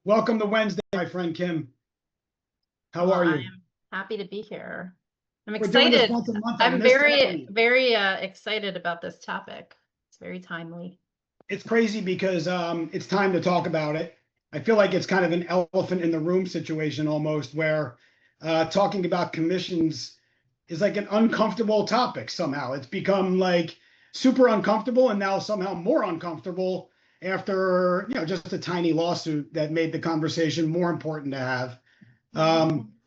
Welcome to Wednesday, my friend Kim. How Well, are I you? am happy to be here. I'm We're doing this excited. once a month. I I'm missed having you. very excited about this topic. It's very timely. It's crazy because it's time to talk about it. I feel like it's kind of an elephant in the room situation almost, where talking about commissions is like an uncomfortable topic somehow. It's become like super uncomfortable and now somehow more uncomfortable after, just a tiny lawsuit that made the conversation more important to have.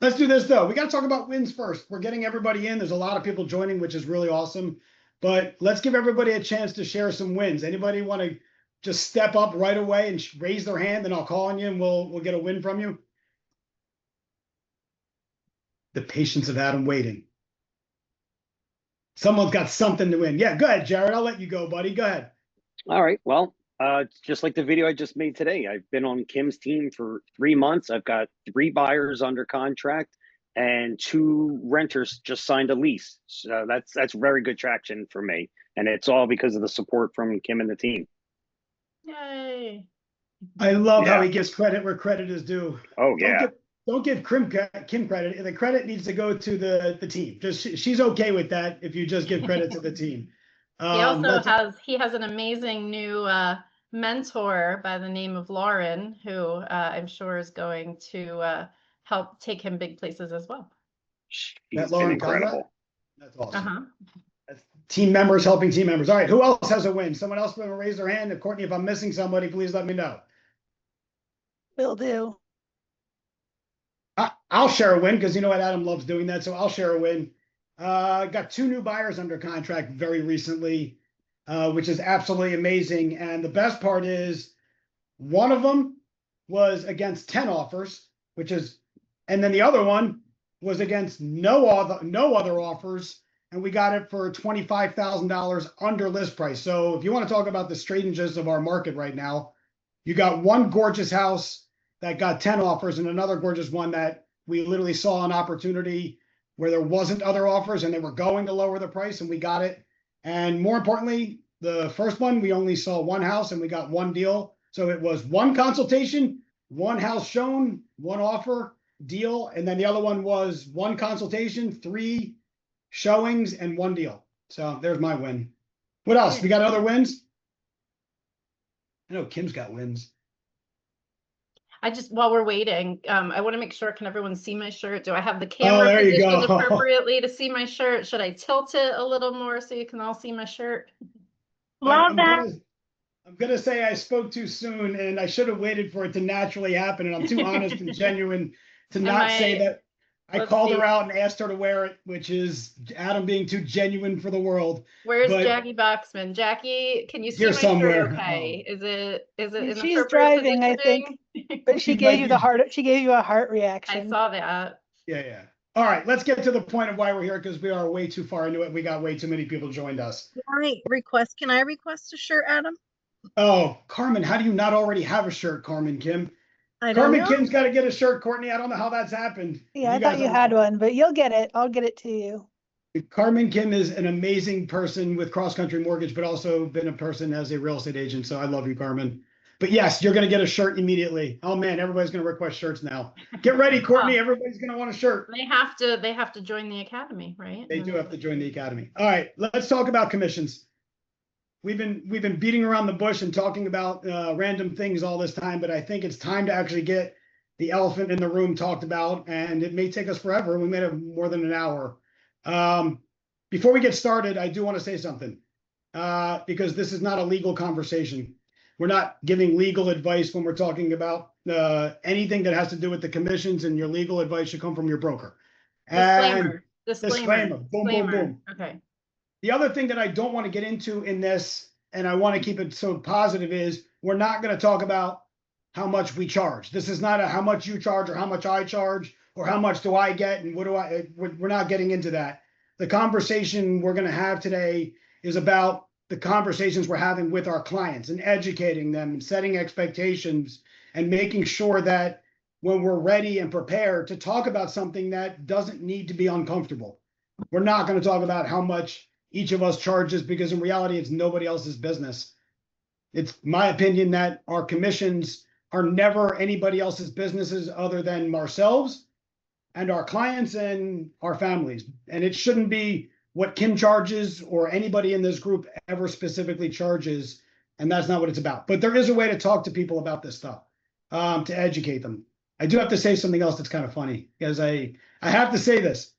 Let's do this though. We got to talk about wins first. We're getting everybody in. There's a lot of people joining, which is really awesome. But let's give everybody a chance to share some wins. Anybody want to just step up right away and raise their hand, and I'll call on you, and we'll get a win from you. The patience of Adam waiting. Someone's got something to win. Yeah, go ahead, Jared. I'll let you go, buddy. Go ahead. All right. Well, it's just like the video I just made today. I've been on Kim's team for 3 months. I've got 3 buyers under contract and 2 renters just signed a lease. So that's very good traction for me. And it's all because of the support from Kim and the team. Yay. I love how he gives credit where credit is due. Oh, yeah. Don't give Kim credit. The credit needs to go to the team. She's okay with that if you just give credit to the team. He has an amazing new mentor by the name of Lauren, who I'm sure is going to help take him big places as well. She's been incredible. That's awesome. That's team members helping team members. All right, who else has a win? Someone else want to raise their hand? Courtney, if I'm missing somebody, please let me know. Will do. I'll share a win because you know what, Adam loves doing that, so I'll share a win. Got 2 new buyers under contract very recently, which is absolutely amazing. And the best part is one of them was against 10 offers, and then the other one was against no other offers, and we got it for $25,000 under list price. So if you want to talk about the strangeness of our market right now, you got one gorgeous house that got 10 offers and another gorgeous one that we literally saw an opportunity where there wasn't other offers and they were going to lower the price, and we got it. And more importantly, the first one, we only saw one house and we got one deal. So it was 1 consultation, 1 house shown, 1 offer deal. And then the other one was 1 consultation, 3 showings, and 1 deal. So there's my win. What else? We got other wins? I know Kim's got wins. While we're waiting, I want to make sure, can everyone see my shirt? Do I have the camera there you positioned go. appropriately to see my shirt? Should I tilt it a little more so you can all see my shirt? Love that. I'm gonna say I spoke too soon, and I should have waited for it to naturally happen. And I'm too honest and genuine to not say that I called her out and asked her to wear it, which is Adam being too genuine for the world. Where's Jackie Boxman? Jackie, can you see my somewhere. shirt okay? Is it in She's appropriate driving, I positioning? think. But she gave you the heart. She gave you a heart reaction. I saw that. Yeah. All right, let's get to the point of why we're here, because we are way too far into it. We got way too many people joined us. Can I request a shirt, Adam? Oh, Carmen, how do you not already have a shirt, Carmen Kim? I don't know. Kim's got to get a shirt, Courtney. I don't know how that's happened. Yeah, I thought you had one, but you'll get it. I'll get it to you. Carmen Kim is an amazing person with Cross Country Mortgage, but also been a person as a real estate agent. So I love you, Carmen. But yes, you're going to get a shirt immediately. Oh man, everybody's going to request shirts now. Get ready, Courtney. Everybody's going to want a shirt. They have to join the academy, right? They do have to join the academy. All right, let's talk about commissions. We've been beating around the bush and talking about random things all this time, but I think it's time to actually get the elephant in the room talked about, and it may take us forever. We may have more than an hour. Before we get started, I do want to say something, because this is not a legal conversation. We're not giving legal advice when we're talking about anything that has to do with the commissions, and your legal advice should come from your broker. Disclaimer. Boom. Okay. The other thing that I don't want to get into in this, and I want to keep it so positive, is we're not going to talk about how much we charge. This is not a how much you charge or how much I charge or how much do I get and we're not getting into that. The conversation we're going to have today is about the conversations we're having with our clients and educating them and setting expectations and making sure that when we're ready and prepared to talk about something that doesn't need to be uncomfortable. We're not going to talk about how much each of us charges, because in reality, it's nobody else's business. It's my opinion that our commissions are never anybody else's businesses other than ourselves and our clients and our families. And it shouldn't be what Kim charges or anybody in this group ever specifically charges. And that's not what it's about. But there is a way to talk to people about this stuff, to educate them. I do have to say something else that's kind of funny, because I have to say this.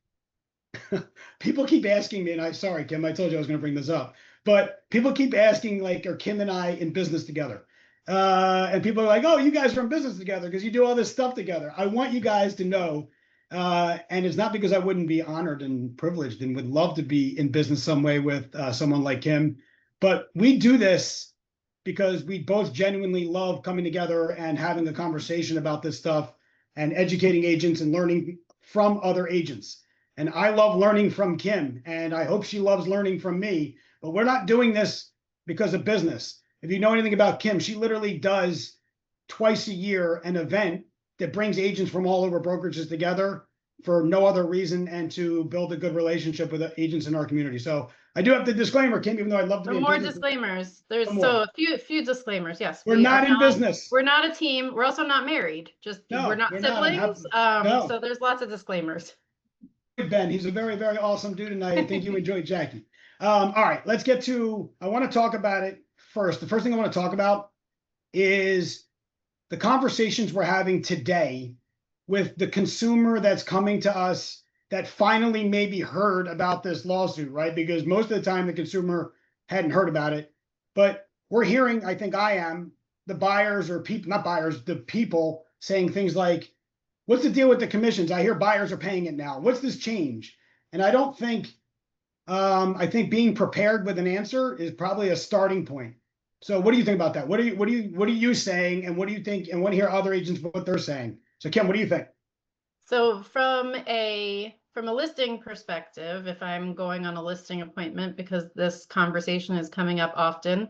People keep asking me, and I'm sorry, Kim, I told you I was going to bring this up, but people keep asking, like, are Kim and I in business together? And people are like, oh, you guys are in business together because you do all this stuff together. I want you guys to know, and it's not because I wouldn't be honored and privileged and would love to be in business some way with someone like Kim, but we do this because we both genuinely love coming together and having a conversation about this stuff and educating agents and learning from other agents. And I love learning from Kim, and I hope she loves learning from me, but we're not doing this because of business. If you know anything about Kim, she literally does twice a year an event that brings agents from all over brokerages together for no other reason and to build a good relationship with the agents in our community. So I do have the disclaimer, Kim, even though I'd love to be in More business. disclaimers. There's Some more. so a few disclaimers. Yes, We're we not are in business. We're not a team. We're also not married. Just No, we're not we're not. siblings. No. So there's lots of disclaimers. Ben, he's a very, very awesome dude, and I think you enjoyed Jackie. All right, let's get to, I want to talk about it first. The first thing I want to talk about is the conversations we're having today with the consumer that's coming to us that finally maybe heard about this lawsuit, right? Because most of the time the consumer hadn't heard about it, but we're hearing, I think I am, the buyers or people, not buyers, the people saying things like, what's the deal with the commissions? I hear buyers are paying it now. What's this change? And I don't think, I think being prepared with an answer is probably a starting point. So what do you think about that? What are you saying? And what do you think? And want to hear other agents what they're saying. So Kim, what do you think? So from a listing perspective, if I'm going on a listing appointment because this conversation is coming up often,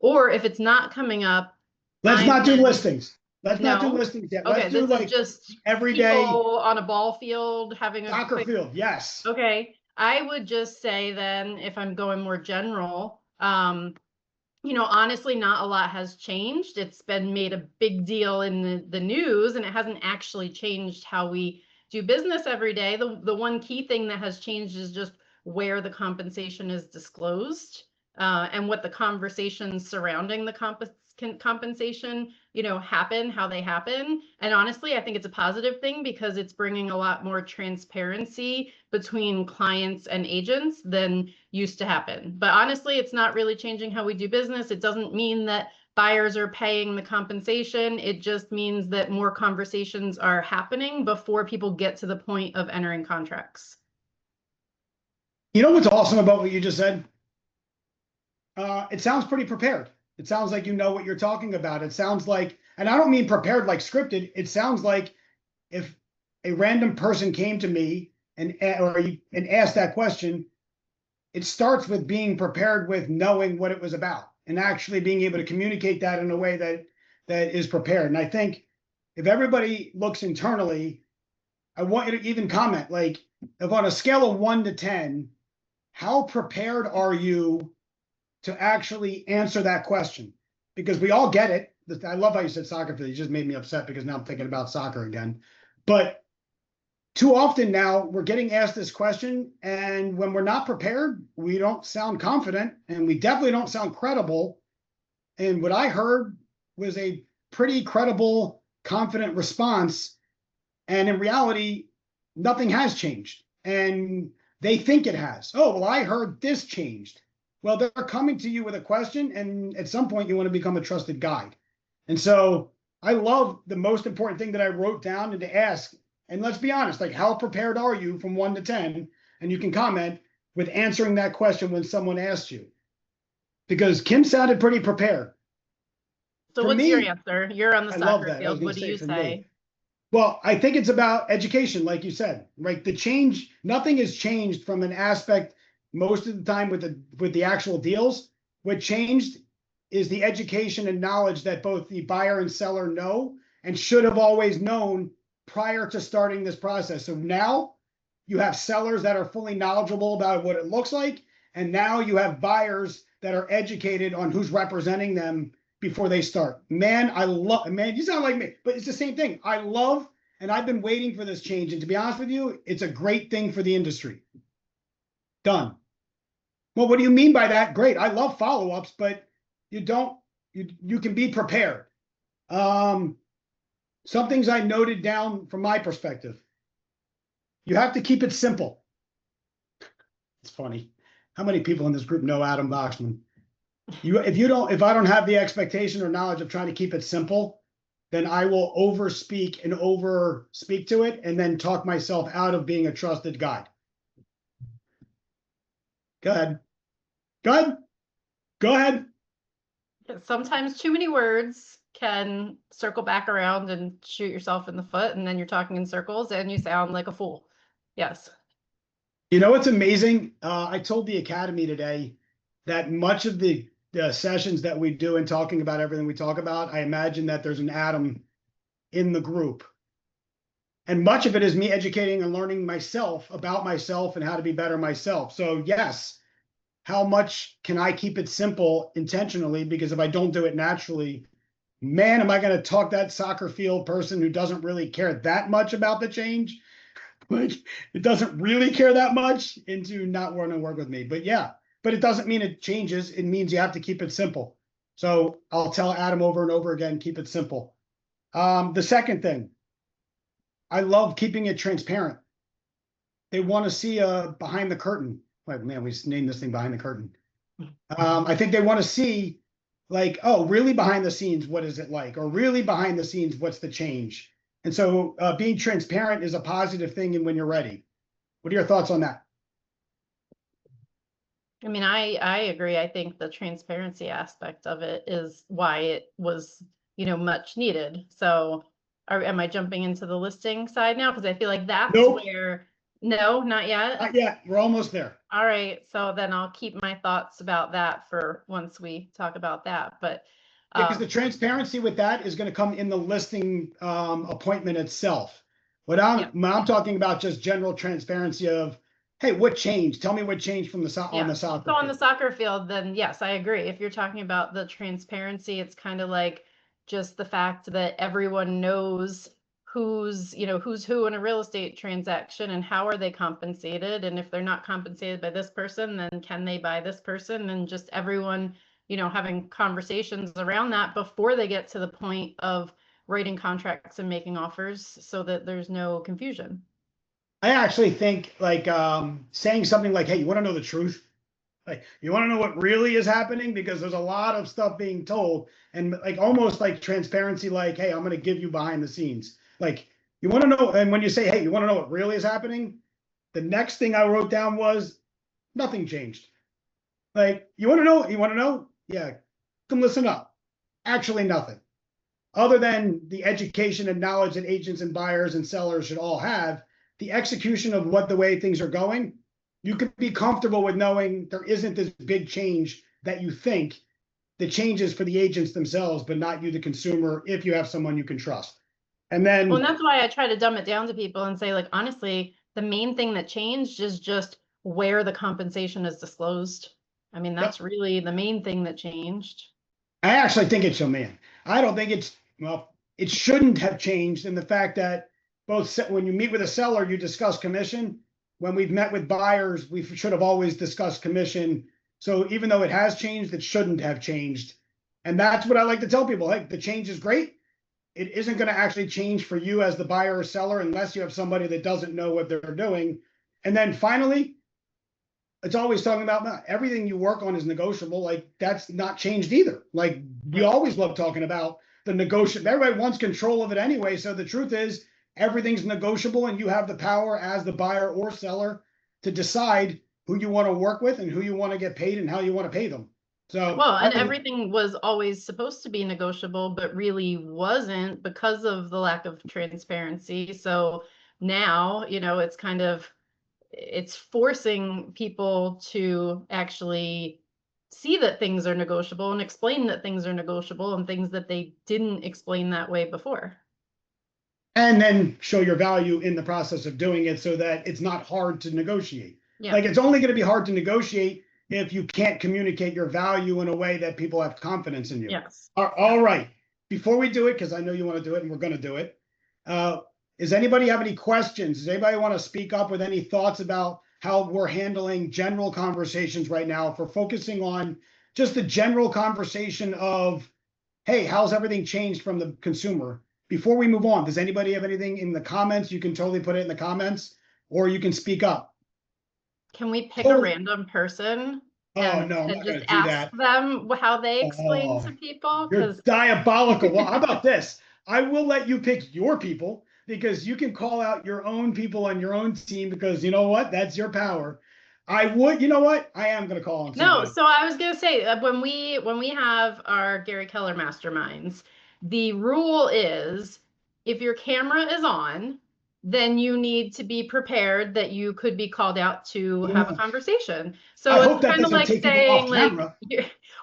or if it's not coming up, let's not do listings. Let's not do No. listings yet. Okay, Let's do this like is just every day people on a ball field having a soccer quick field. Yes. Okay, I would just say then, if I'm going more general, you know, honestly, not a lot has changed. It's been made a big deal in the news, and it hasn't actually changed how we do business every day. The one key thing that has changed is just where the compensation is disclosed, and what the conversations surrounding the compensation, you know, happen, how they happen. And honestly, I think it's a positive thing because it's bringing a lot more transparency between clients and agents than used to happen. But honestly, it's not really changing how we do business. It doesn't mean that buyers are paying the compensation. It just means that more conversations are happening before people get to the point of entering contracts. You know what's awesome about what you just said? It sounds pretty prepared. It sounds like you know what you're talking about. It sounds like, and I don't mean prepared like scripted. It sounds like if a random person came to me and asked that question, it starts with being prepared with knowing what it was about and actually being able to communicate that in a way that is prepared. And I think if everybody looks internally, I want you to even comment, like, if on a scale of 1 to 10, how prepared are you to actually answer that question? Because we all get it. I love how you said soccer field. You just made me upset because now I'm thinking about soccer again. But too often now we're getting asked this question, and when we're not prepared, we don't sound confident, and we definitely don't sound credible. And what I heard was a pretty credible, confident response. And in reality, nothing has changed. And they think it has. Oh, well, I heard this changed. Well, they're coming to you with a question, and at some point you want to become a trusted guide. And so I love the most important thing that I wrote down and to ask, and let's be honest, like, how prepared are you from 1 to 10? And you can comment with answering that question when someone asks you. Because Kim sounded pretty prepared. So For what's me, your answer? You're on the I love soccer that. I was field. gonna What do you for me. say? Well, I think it's about education, like you said, right? The change, nothing has changed from an aspect most of the time with the actual deals. What changed is the education and knowledge that both the buyer and seller know and should have always known prior to starting this process. So now you have sellers that are fully knowledgeable about what it looks like. And now you have buyers that are educated on who's representing them before they start. Man, you sound like me, but it's the same thing. I love, and I've been waiting for this change. And to be honest with you, it's a great thing for the industry. Done. Well, what do you mean by that? Great. I love follow-ups, but you can be prepared. Some things I noted down from my perspective. You have to keep it simple. It's funny. How many people in this group know Adam Boxman? If I don't have the expectation or knowledge of trying to keep it simple, then I will over speak to it and then talk myself out of being a trusted guide. Go ahead. Go ahead. Sometimes too many words can circle back around and shoot yourself in the foot, and then you're talking in circles and you sound like a fool. Yes. You know what's amazing? I told the Academy today that much of the sessions that we do and talking about everything we talk about, I imagine that there's an Adam in the group. And much of it is me educating and learning myself about myself and how to be better myself. So yes, how much can I keep it simple intentionally? Because if I don't do it naturally, man, am I going to talk that soccer field person who doesn't really care that much about the change? Like, it doesn't really care that much into not wanting to work with me. But yeah, but it doesn't mean it changes. It means you have to keep it simple. So I'll tell Adam over and over again, keep it simple. The second thing, I love keeping it transparent. They want to see behind the curtain. Like, man, we just named this thing behind the curtain. I think they want to see like, oh, really behind the scenes, what is it like? Or really behind the scenes, what's the change? And so being transparent is a positive thing and when you're ready. What are your thoughts on that? I mean, I agree. I think the transparency aspect of it is why it was, much needed. So am I jumping into the listing side now? Because I feel like that's Nope. where, no, not yet. Not yet. We're almost there. All right. So then I'll keep my thoughts about that for once we talk about that. But Because the transparency with that is going to come in the listing appointment itself. What I'm talking about just general transparency of, hey, what changed? Tell me what changed from on the soccer So on field. the soccer field, then yes, I agree. If you're talking about the transparency, it's kind of like just the fact that everyone knows who's who in a real estate transaction and how are they compensated. And if they're not compensated by this person, then can they buy this person? And just everyone, having conversations around that before they get to the point of writing contracts and making offers so that there's no confusion. I actually think like saying something like, hey, you want to know the truth? Like, you want to know what really is happening? Because there's a lot of stuff being told and like almost like transparency, like, hey, I'm going to give you behind the scenes. Like, you want to know. And when you say, hey, you want to know what really is happening? The next thing I wrote down was nothing changed. Like, you want to know? Yeah, come listen up. Actually, nothing. Other than the education and knowledge that agents and buyers and sellers should all have, the execution of the way things are going, you can be comfortable with knowing there isn't this big change that you think. The change is for the agents themselves, but not you, the consumer, if you have someone you can trust. And then, well, and that's why I try to dumb it down to people and say, like, honestly, the main thing that changed is just where the compensation is disclosed. I mean, that's really the main thing that changed. I actually think it's I don't think it shouldn't have changed in the fact that when you meet with a seller, you discuss commission. When we've met with buyers, we should have always discussed commission. So even though it has changed, it shouldn't have changed. And that's what I like to tell people. Hey, the change is great. It isn't going to actually change for you as the buyer or seller unless you have somebody that doesn't know what they're doing. And then finally, it's always talking about everything you work on is negotiable. Like, that's not changed either. Like, we always love talking about the negotiable. Everybody wants control of it anyway. So the truth is everything's negotiable and you have the power as the buyer or seller to decide who you want to work with and who you want to get paid and how you want to pay them. So well, and everything was always supposed to be negotiable, but really wasn't because of the lack of transparency. So now, it's kind of, it's forcing people to actually see that things are negotiable and explain that things are negotiable and things that they didn't explain that way before. And then show your value in the process of doing it so that it's not hard to negotiate. Yeah. Like, it's only going to be hard to negotiate if you can't communicate your value in a way that people have confidence in you. Yes. All right. Before we do it, because I know you want to do it and we're going to do it. Does anybody have any questions? Does anybody want to speak up with any thoughts about how we're handling general conversations right now? If we're focusing on just the general conversation of, hey, how's everything changed from the consumer? Before we move on, does anybody have anything in the comments? You can totally put it in the comments, or you can speak up. Can we pick a Oh. random person? Oh, and, no, I'm and not just gonna do ask that. them how they explain Oh, to people? You're Because diabolical. Well, how about this? I will let you pick your people because you can call out your own people on your own team because you know what? That's your power. I would, you know what? I am going to call on no, somebody. so I was gonna say when we have our Gary Keller masterminds, the rule is if your camera is on, then you need to be prepared that you could be called out to have a Ooh. conversation. I So hope it's that kind of doesn't like take people saying off like, camera.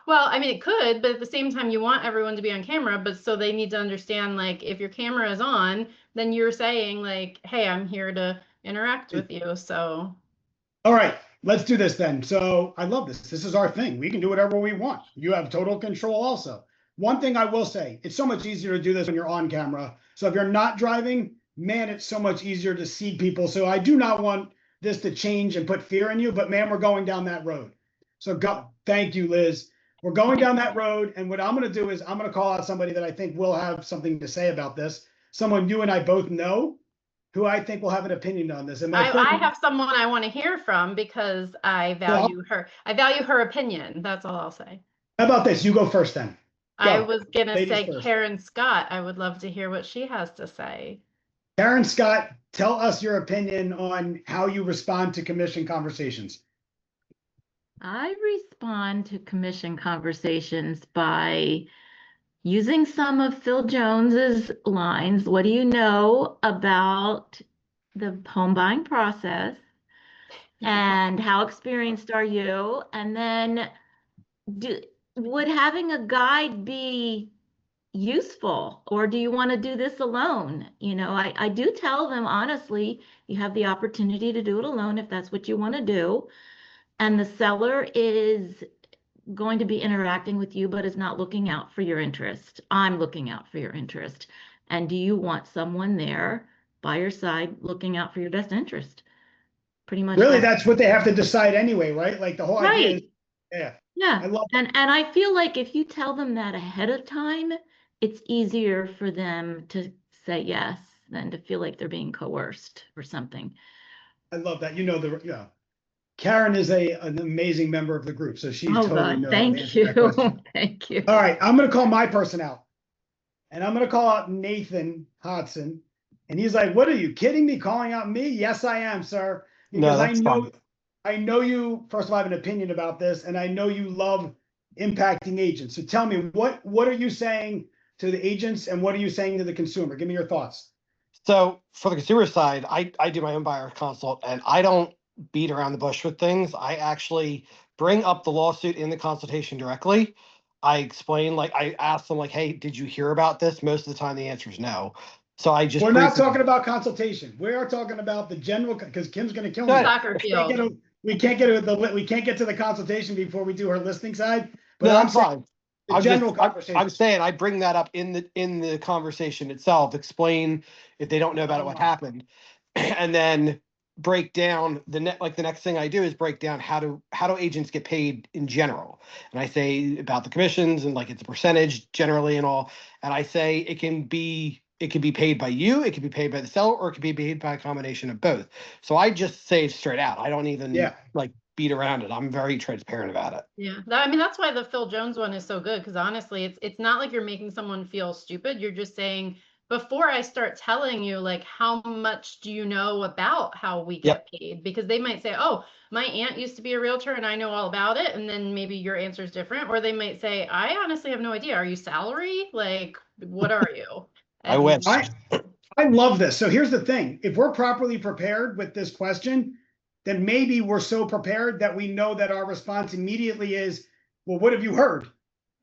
well, I mean it could, but at the same time you want everyone to be on camera, but so they need to understand like if your camera is on, then you're saying like, hey, I'm here to interact with you. So All right, let's do this then. So I love this. This is our thing. We can do whatever we want. You have total control also. One thing I will say, it's so much easier to do this when you're on camera. So if you're not driving, man, it's so much easier to see people. So I do not want this to change and put fear in you, but man, we're going down that road. So go, thank you, Liz. We're going down that road. And what I'm going to do is I'm going to call out somebody that I think will have something to say about this. Someone you and I both know who I think will have an opinion on this. And my friend, I have someone I want to hear from because I value her. I value her opinion. That's all I'll say. how about this? You go first then. I Go. was gonna Ladies say first. Karen Scott. I would love to hear what she has to say. Karen Scott, tell us your opinion on how you respond to commission conversations. I respond to commission conversations by using some of Phil Jones's lines. What do you know about the home buying process? And how experienced are you? And then would having a guide be useful, or do you want to do this alone? You know, I do tell them honestly, you have the opportunity to do it alone if that's what you want to do. And the seller is going to be interacting with you, but is not looking out for your interest. I'm looking out for your interest. And do you want someone there by your side looking out for your best interest? Pretty much. Really, that's what they have to decide anyway, right? Like the whole idea is, Right. yeah. Yeah. I love And I feel like if you tell them that ahead of time, it's easier for them to say yes than to feel like they're being coerced or something. I love that. You know, yeah. Karen is an amazing member of the group, so she Oh, totally God, knows. thank the answer to that you. question. Thank you. All right, I'm going to call my person out. And I'm going to call out Nathan Hodson. And he's like, what are you kidding me? Calling out me? Yes, I am, sir. Because that's fine. I know you, first of all, I have an opinion about this, and I know you love impacting agents. So tell me, what are you saying to the agents and what are you saying to the consumer? Give me your thoughts. So for the consumer side, I do my own buyer consult and I don't beat around the bush with things. I actually bring up the lawsuit in the consultation directly. I explain, like, I ask them, like, hey, did you hear about this? Most of the time the answer is no. So I just We're not talking about consultation. We are talking about the general, because Kim's going to kill me. Soccer field. We can't get to the consultation before we do her listing side. But No, I'm that's saying fine. the general conversation. I'm saying I bring that up in the conversation itself, explain if they don't know about it, what happened, and then break down the next thing I do is break down how do agents get paid in general. And I say about the commissions and like it's a percentage generally and all. And I say it can be paid by you, it can be paid by the seller, or it can be paid by a combination of both. So I just say it straight out. I don't even like beat around it. I'm very transparent about it. Yeah, I mean that's why the Phil Jones one is so good because honestly, it's not like you're making someone feel stupid. You're just saying before I start telling you like how much do you know about how we get paid, because they might say, oh, my aunt used to be a realtor and I know all about it, and then maybe your answer is different, or they might say, I honestly have no idea. Are you salary? Like, what are you? I wish. I love this. So here's the thing. If we're properly prepared with this question, then maybe we're so prepared that we know that our response immediately is, well, what have you heard?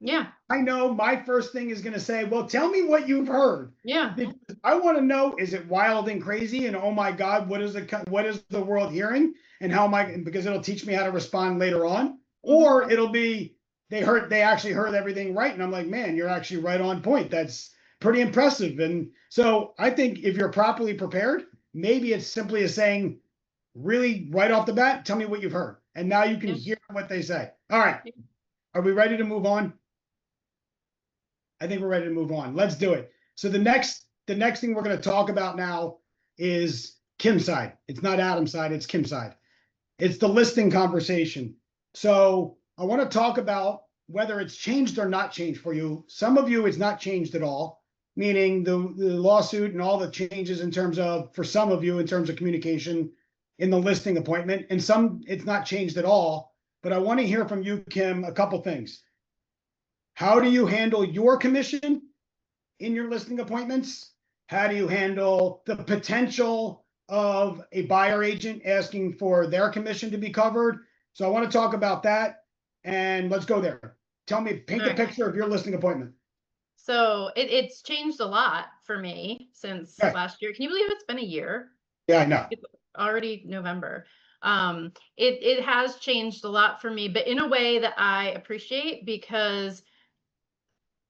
Yeah. I know my first thing is going to say, well, tell me what you've heard. Yeah. Because I want to know, is it wild and crazy? And oh my God, what is the world hearing? And how am I, because it'll teach me how to respond later on. Or it'll be, they actually heard everything right. And I'm like, man, you're actually right on point. That's pretty impressive. And so I think if you're properly prepared, maybe it's simply as saying, really right off the bat, tell me what you've heard. And now you can hear what they say. All right. Are we ready to move on? I think we're ready to move on. Let's do it. So the next thing we're going to talk about now is Kim's side. It's not Adam's side, it's Kim's side. It's the listing conversation. So I want to talk about whether it's changed or not changed for you. Some of you, it's not changed at all, meaning the lawsuit and all the changes in terms of, for some of you, in terms of communication in the listing appointment, and some it's not changed at all. But I want to hear from you, Kim, a couple things. How do you handle your commission in your listing appointments? How do you handle the potential of a buyer agent asking for their commission to be covered? So I want to talk about that, and let's go there. Tell me, paint the picture of your listing appointment. So it's changed a lot for me since last year. Can you believe it's been a year? Yeah, I know. It's already November. It has changed a lot for me, but in a way that I appreciate, because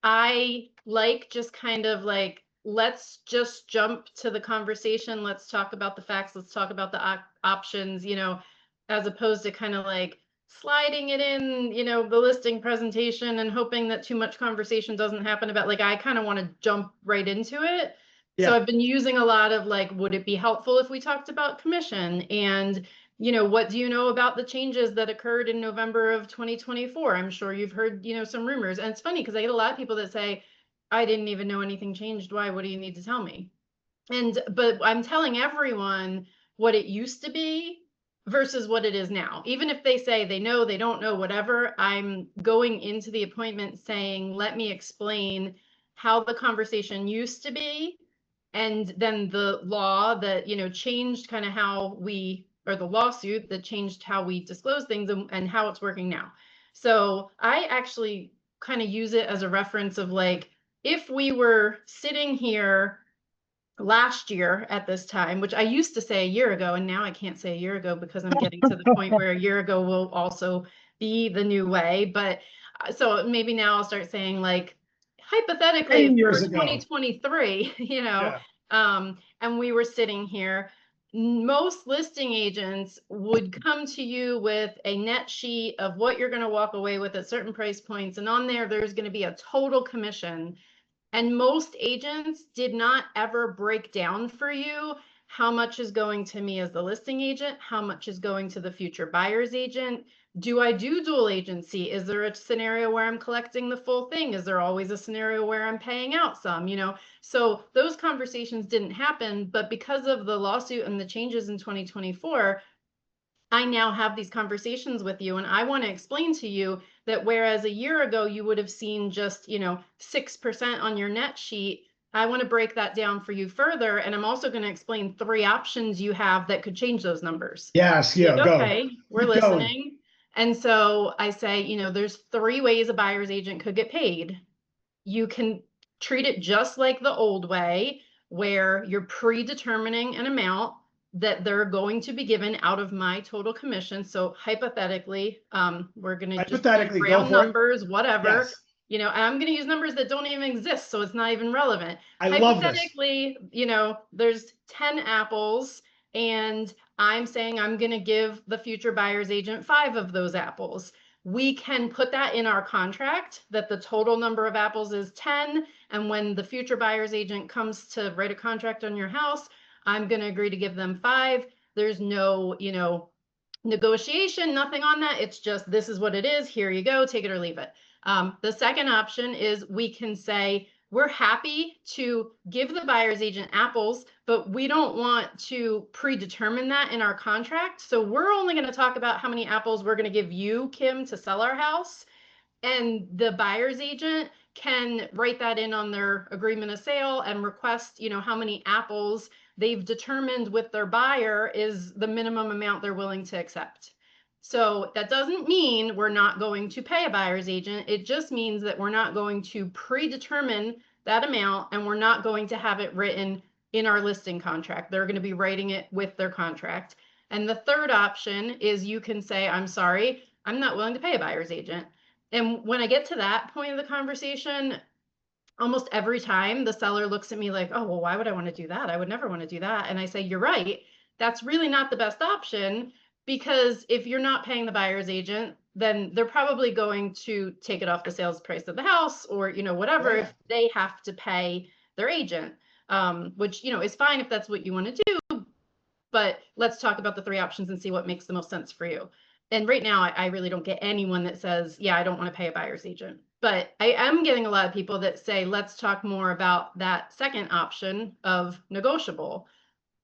I like just kind of like, let's just jump to the conversation. Let's talk about the facts. Let's talk about the options, you know, as opposed to kind of like sliding it in, you know, the listing presentation and hoping that too much conversation doesn't happen about, like, I kind of want to jump right into it. Yeah. So I've been using a lot of like, would it be helpful if we talked about commission? And, you know, what do you know about the changes that occurred in November of 2024? I'm sure you've heard, you know, some rumors. And it's funny because I get a lot of people that say, I didn't even know anything changed. Why? What do you need to tell me? But I'm telling everyone what it used to be versus what it is now. Even if they say they know, they don't know, whatever, I'm going into the appointment saying, let me explain how the conversation used to be. And then the law that, you know, changed kind of how we, or the lawsuit that changed how we disclose things and how it's working now. So I actually kind of use it as a reference of like, if we were sitting here last year at this time, which I used to say a year ago, and now I can't say a year ago because I'm getting to the point where a year ago will also be the new way. But so maybe now I'll start saying like, hypothetically, if it were 2023, you know, and we were sitting here, most listing agents would come to you with a net sheet of what you're going to walk away with at certain price points. And on there, there's going to be a total commission. And most agents did not ever break down for you how much is going to me as the listing agent, how much is going to the future buyer's agent. Do I do dual agency? Is there a scenario where I'm collecting the full thing? Is there always a scenario where I'm paying out some, you know? So those conversations didn't happen, but because of the lawsuit and the changes in 2024, I now have these conversations with you, and I want to explain to you that whereas a year ago you would have seen just, you know, 6% on your net sheet, I want to break that down for you further. And I'm also going to explain 3 options you have that could change those numbers. Yes, yeah, like, go. Okay, we're Keep listening. going. And so I say, you know, there's 3 ways a buyer's agent could get paid. You can treat it just like the old way, where you're predetermining an amount that they're going to be given out of my total commission. So hypothetically, we're going to just use round numbers, whatever. Yes. You know, and I'm going to use numbers that don't even exist, so it's not even relevant. I love this. Hypothetically, you know, there's 10 apples, and I'm saying I'm going to give the future buyer's agent 5 of those apples. We can put that in our contract that the total number of apples is 10. And when the future buyer's agent comes to write a contract on your house, I'm going to agree to give them 5. There's no, you know, negotiation, nothing on that. It's just, this is what it is. Here you go, take it or leave it. The second option is we can say, we're happy to give the buyer's agent apples, but we don't want to predetermine that in our contract. So we're only going to talk about how many apples we're going to give you, Kim, to sell our house. And the buyer's agent can write that in on their agreement of sale and request, you know, how many apples they've determined with their buyer is the minimum amount they're willing to accept. So that doesn't mean we're not going to pay a buyer's agent. It just means that we're not going to predetermine that amount, and we're not going to have it written in our listing contract. They're going to be writing it with their contract. And the third option is you can say, I'm sorry, I'm not willing to pay a buyer's agent. And when I get to that point of the conversation, almost every time the seller looks at me like, oh, well, why would I want to do that? I would never want to do that. And I say, you're right. That's really not the best option, because if you're not paying the buyer's agent, then they're probably going to take it off the sales price of the house, or, whatever, Yeah. if they have to pay their agent, which, is fine if that's what you want to do. But let's talk about the three options and see what makes the most sense for you. And right now, I really don't get anyone that says, yeah, I don't want to pay a buyer's agent. But I am getting a lot of people that say, let's talk more about that second option of negotiable.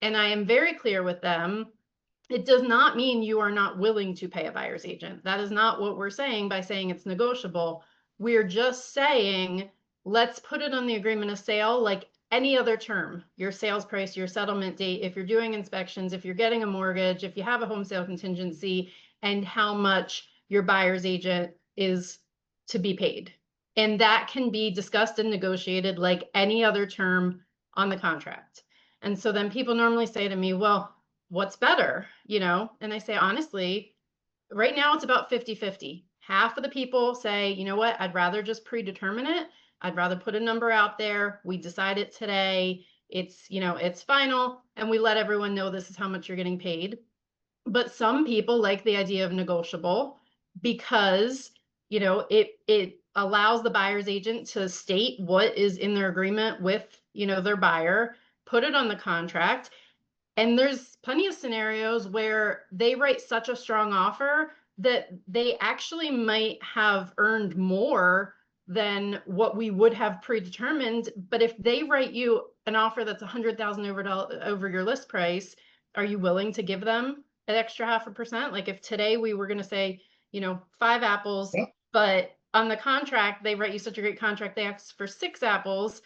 And I am very clear with them. It does not mean you are not willing to pay a buyer's agent. That is not what we're saying by saying it's negotiable. We're just saying, let's put it on the agreement of sale like any other term, your sales price, your settlement date, if you're doing inspections, if you're getting a mortgage, if you have a home sale contingency, and how much your buyer's agent is to be paid. And that can be discussed and negotiated like any other term on the contract. And so then people normally say to me, well, what's better? And I say, honestly, right now it's about 50-50. Half of the people say, you know what, I'd rather just predetermine it. I'd rather put a number out there. We decide it today. It's final, and we let everyone know this is how much you're getting paid. But some people like the idea of negotiable because, it allows the buyer's agent to state what is in their agreement with, their buyer, put it on the contract. And there's plenty of scenarios where they write such a strong offer that they actually might have earned more than what we would have predetermined. But if they write you an offer that's $100,000 over your list price, are you willing to give them an extra 0.5%? Like if today we were going to say, 5 apples, Yep. but on the contract, they write you such a great contract, they ask for 6 apples.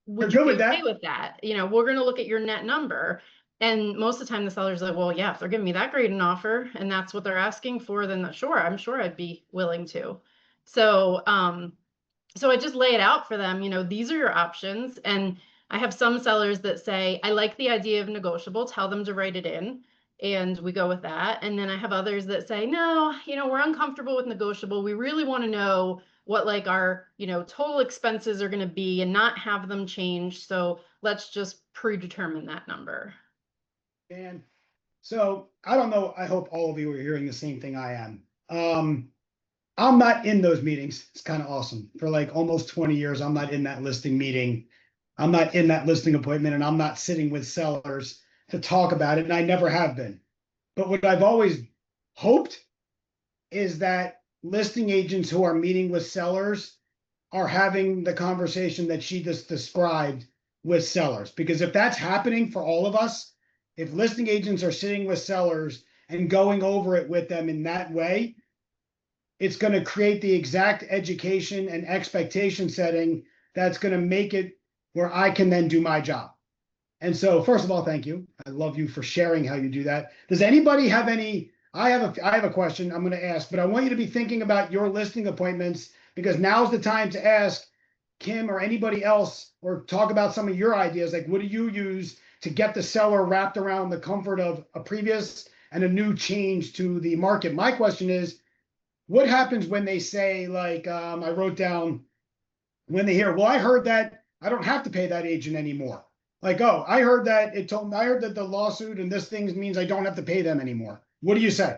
Would You're you good be with okay with that? We're going to look at your net number. And most of the time the seller's like, well, yeah, if they're giving me that great an offer and that's what they're asking for, then I'm sure I'd be willing to. So, so I just lay it out for them, these are your options. And I have some sellers that say, I like the idea of negotiable, tell them to write it in, and we go with that. And then I have others that say, no, we're uncomfortable with negotiable. We really want to know what like our, total expenses are going to be and not have them change. So let's just predetermine that number. And so I don't know. I hope all of you are hearing the same thing I am. I'm not in those meetings. It's kind of awesome. For like almost 20 years, I'm not in that listing meeting. I'm not in that listing appointment, and I'm not sitting with sellers to talk about it. And I never have been. But what I've always hoped is that listing agents who are meeting with sellers are having the conversation that she just described with sellers. Because if that's happening for all of us, if listing agents are sitting with sellers and going over it with them in that way, it's going to create the exact education and expectation setting that's going to make it where I can then do my job. And so, first of all, thank you. I love you for sharing how you do that. Does anybody have any? I have a question I'm going to ask, but I want you to be thinking about your listing appointments, because now's the time to ask Kim or anybody else, or talk about some of your ideas. Like, what do you use to get the seller wrapped around the comfort of a previous and a new change to the market? My question is, what happens when they say, like, I wrote down, when they hear, well, I heard that I don't have to pay that agent anymore. Like, oh, I heard that I heard that the lawsuit and this thing means I don't have to pay them anymore. What do you say?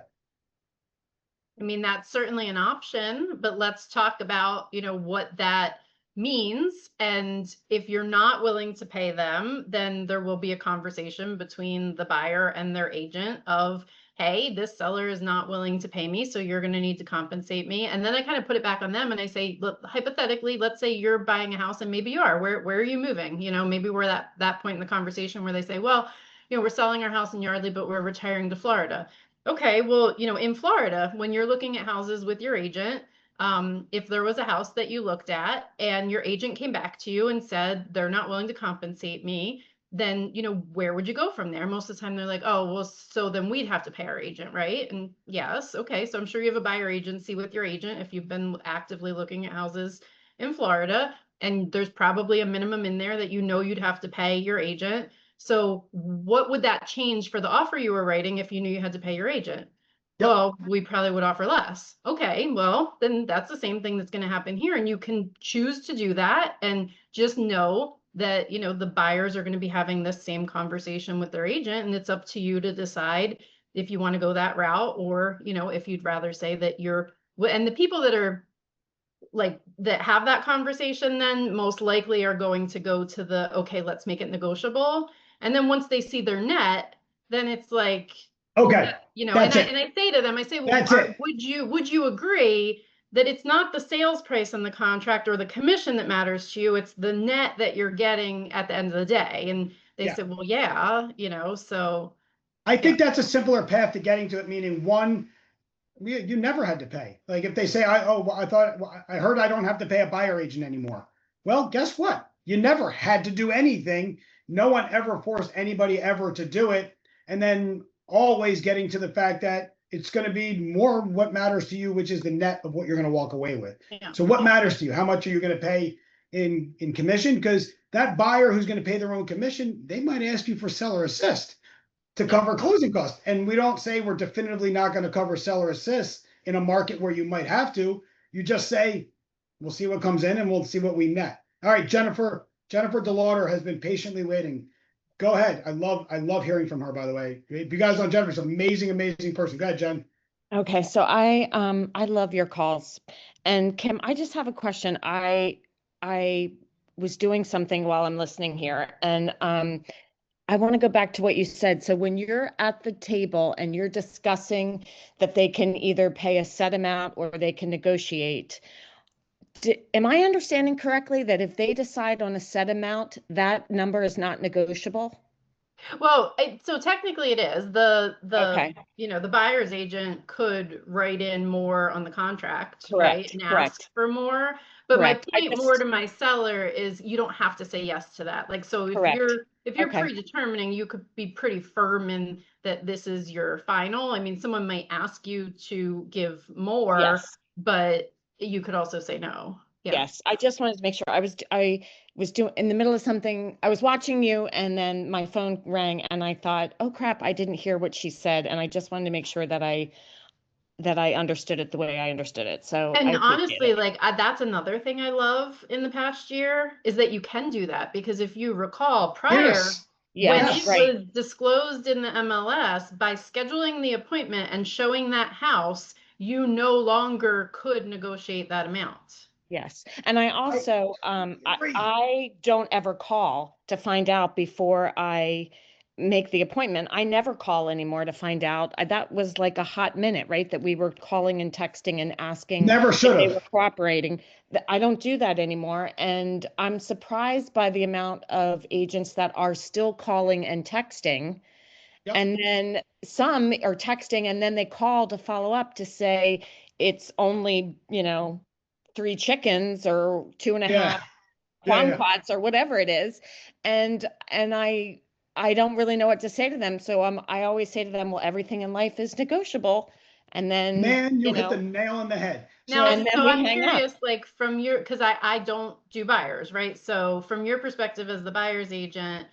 I mean, that's certainly an option, but let's talk about, what that means. And if you're not willing to pay them, then there will be a conversation between the buyer and their agent of, hey, this seller is not willing to pay me, so you're going to need to compensate me. And then I kind of put it back on them and I say, look, hypothetically, let's say you're buying a house and maybe you are. Where are you moving? Maybe we're at that point in the conversation where they say, well, we're selling our house in Yardley, but we're retiring to Florida. Okay, well, in Florida, when you're looking at houses with your agent, if there was a house that you looked at and your agent came back to you and said they're not willing to compensate me, then, where would you go from there? Most of the time they're like, oh, well, so then we'd have to pay our agent, right? And yes, okay, so I'm sure you have a buyer agency with your agent if you've been actively looking at houses in Florida, and there's probably a minimum in there that you'd have to pay your agent. So what would that change for the offer you were writing if you knew you had to pay your agent? Yep. Well, we probably would offer less. Okay, well, then that's the same thing that's going to happen here. And you can choose to do that and just know that, you know, the buyers are going to be having the same conversation with their agent, and it's up to you to decide if you want to go that route, or, you know, if you'd rather say that and the people that are like, that have that conversation then most likely are going to go to the, okay, let's make it negotiable. And then once they see their net, then it's like, Okay, you know, that's and it. I say to them, I say, well, That's it. would you agree that it's not the sales price on the contract or the commission that matters to you, it's the net that you're getting at the end of the day? And they Yeah. said, well, yeah, you know, so. I think that's a simpler path to getting to it, meaning one, you never had to pay. Like if they say, I heard I don't have to pay a buyer agent anymore. Well, guess what? You never had to do anything. No one ever forced anybody ever to do it. And then always getting to the fact that it's going to be more what matters to you, which is the net of what you're going to walk away with. Yeah. So what matters to you? How much are you going to pay in commission? Because that buyer who's going to pay their own commission, they might ask you for seller assist to cover closing costs. And we don't say we're definitively not going to cover seller assists in a market where you might have to. You just say, we'll see what comes in and we'll see what we net. All right, Jennifer DeLauder has been patiently waiting. Go ahead. I love hearing from her, by the way. If you guys know Jennifer's an amazing person. Go ahead, Jen. Okay, so I love your calls. And Kim, I just have a question. I was doing something while I'm listening here, and I want to go back to what you said. So when you're at the table and you're discussing that they can either pay a set amount or they can negotiate, am I understanding correctly that if they decide on a set amount, that number is not negotiable? Well, so technically it is. Okay. You know, the buyer's agent could write in more on the contract, Correct, right? And correct. ask for more. But Correct. my I point just- more to my seller is you don't have to say yes to that. Like, so if Correct. you're Okay. predetermining, you could be pretty firm in that this is your final. I mean, someone might ask you to give more, Yes. but you could also say no. Yeah. Yes, I just wanted to make sure. I was doing in the middle of something. I was watching you, and then my phone rang, and I thought, "Oh crap! I didn't hear what she said," and I just wanted to make sure that I understood it the way I understood it. So And I appreciate honestly, it. like that's another thing I love in the past year is that you can do that, because if you recall prior, Yes. when Yes, it right. was disclosed in the MLS, by scheduling the appointment and showing that house, you no longer could negotiate that amount. Yes, and I also agree. I don't ever call to find out before I make the appointment. I never call anymore to find out. That was like a hot minute, right? That we were calling and texting and asking Never if should they have. were cooperating. I don't do that anymore, and I'm surprised by the amount of agents that are still calling and texting. Yep. And then some are texting and then they call to follow up to say it's only, 3 chickens or 2.5 Yeah. Quan Yeah. pots or whatever it is. And I don't really know what to say to them. So I always say to them, well, everything in life is negotiable. And then, Man, you hit know, the nail on the head. Now, And then so we I'm hang up. curious, like from your, because I don't do buyers, right? So from your perspective as the buyer's agent,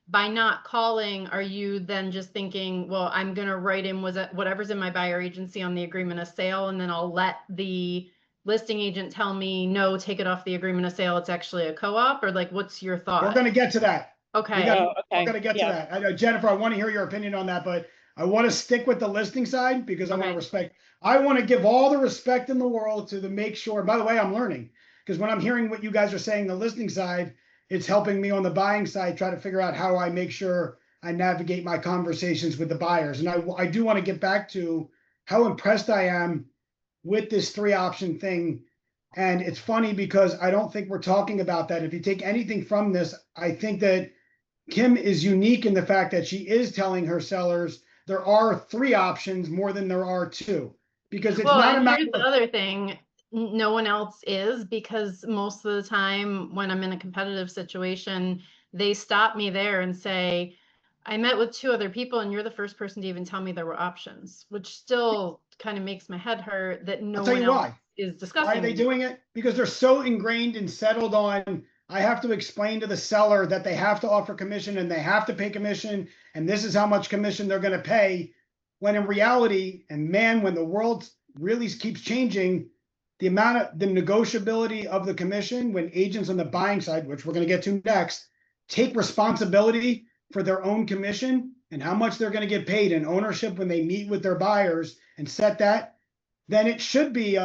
by not calling, are you then just thinking, well, I'm going to write in whatever's in my buyer agency on the agreement of sale, and then I'll let the listing agent tell me, no, take it off the agreement of sale, it's actually a co-op? Or like, what's your thought? We're going to get to that. Okay. Oh, We're okay. going to get Yeah. to that. I know, Jennifer, I want to hear your opinion on that, but I want to stick with the listing side because I want to Okay. respect. I want to give all the respect in the world to make sure. By the way, I'm learning because when I'm hearing what you guys are saying, the listing side, it's helping me on the buying side try to figure out how I make sure I navigate my conversations with the buyers. And I do want to get back to how impressed I am with this 3-option thing. And it's funny because I don't think we're talking about that. If you take anything from this, I think that Kim is unique in the fact that she is telling her sellers there are 3 options more than there are 2, because it's Well, not a and matter here's the of, other thing, no one else is, because most of the time when I'm in a competitive situation, they stop me there and say, I met with 2 other people and you're the first person to even tell me there were options, which still kind of makes my head hurt that no I'll tell one you else why. is discussing. Why are they doing it? Because they're so ingrained and settled on, I have to explain to the seller that they have to offer commission and they have to pay commission, and this is how much commission they're going to pay. when in reality, and man, when the world really keeps changing, the negotiability of the commission when agents on the buying side, which we're going to get to next, take responsibility for their own commission and how much they're going to get paid and ownership when they meet with their buyers and set that, then it should be,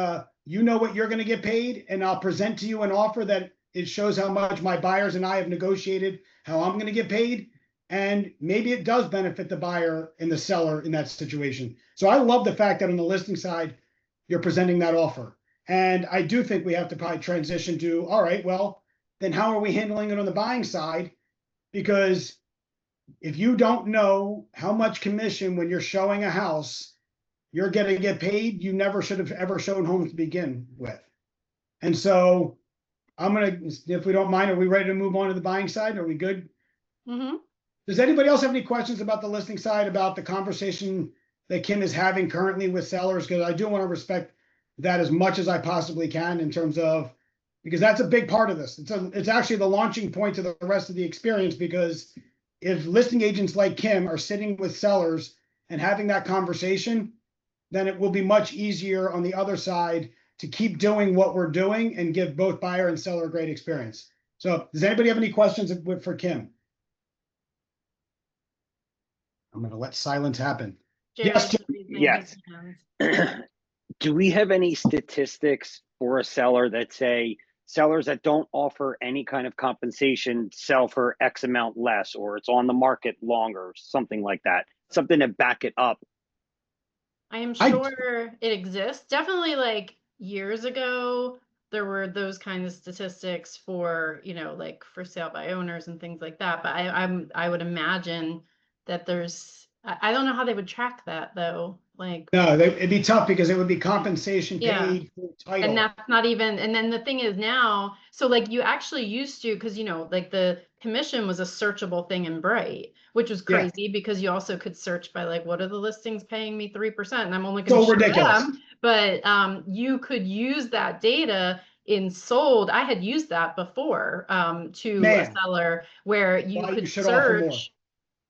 you know what you're going to get paid, and I'll present to you an offer that it shows how much my buyers and I have negotiated, how I'm going to get paid. And maybe it does benefit the buyer and the seller in that situation. So I love the fact that on the listing side, you're presenting that offer. And I do think we have to probably transition to, all right, well, then how are we handling it on the buying side? Because if you don't know how much commission when you're showing a house, you're going to get paid, you never should have ever shown homes to begin with. And so I'm going to, if we don't mind, are we ready to move on to the buying side? Are we good? Mm-hmm. Does anybody else have any questions about the listing side, about the conversation that Kim is having currently with sellers? Because I do want to respect that as much as I possibly can in terms of, because that's a big part of this. It's actually the launching point to the rest of the experience, because if listing agents like Kim are sitting with sellers and having that conversation, then it will be much easier on the other side to keep doing what we're doing and give both buyer and seller a great experience. So does anybody have any questions for Kim? I'm going to let silence happen. Yes, Jared's raising his hand. Do we have any statistics for a seller that say sellers that don't offer any kind of compensation sell for X amount less, or it's on the market longer, something like that, something to back it up? I am sure it exists. Definitely, like years ago, there were those kinds of statistics for, you know, like for sale by owners and things like that. But I would imagine that there's, I don't know how they would track that though. Like, no, it'd be tough because it would be compensation Yeah. paid for title. and that's not even, and then the thing is now, so like you actually used to, because you know, like the commission was a searchable thing in Bright, which was Yeah. crazy because you also could search by like, what are the listings paying me 3%? And I'm only So going to show ridiculous. them. But you could use that data in sold. I had used that before to a Man. seller where you Why you could should offer more. search.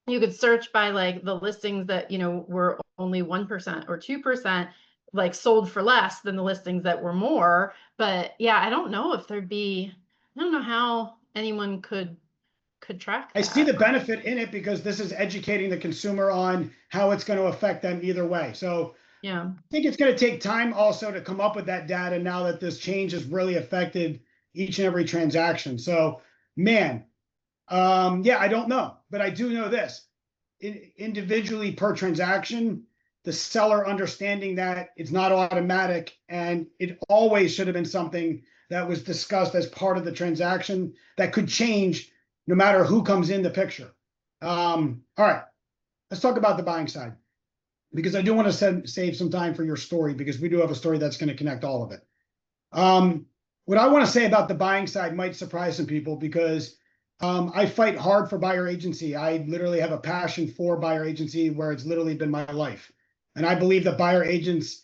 You could search by like the listings that, you know, were only 1% or 2%, like sold for less than the listings that were more. But yeah, I don't know if there'd be, I don't know how anyone could track that. I see the benefit in it because this is educating the consumer on how it's going to affect them either way. So Yeah. I think it's going to take time also to come up with that data now that this change has really affected each and every transaction. So, man, yeah, I don't know, but I do know this. Individually per transaction, the seller understanding that it's not automatic and it always should have been something that was discussed as part of the transaction that could change no matter who comes in the picture. All right, let's talk about the buying side, because I do want to save some time for your story, because we do have a story that's going to connect all of it. What I want to say about the buying side might surprise some people, because I fight hard for buyer agency. I literally have a passion for buyer agency where it's literally been my life. And I believe that buyer agents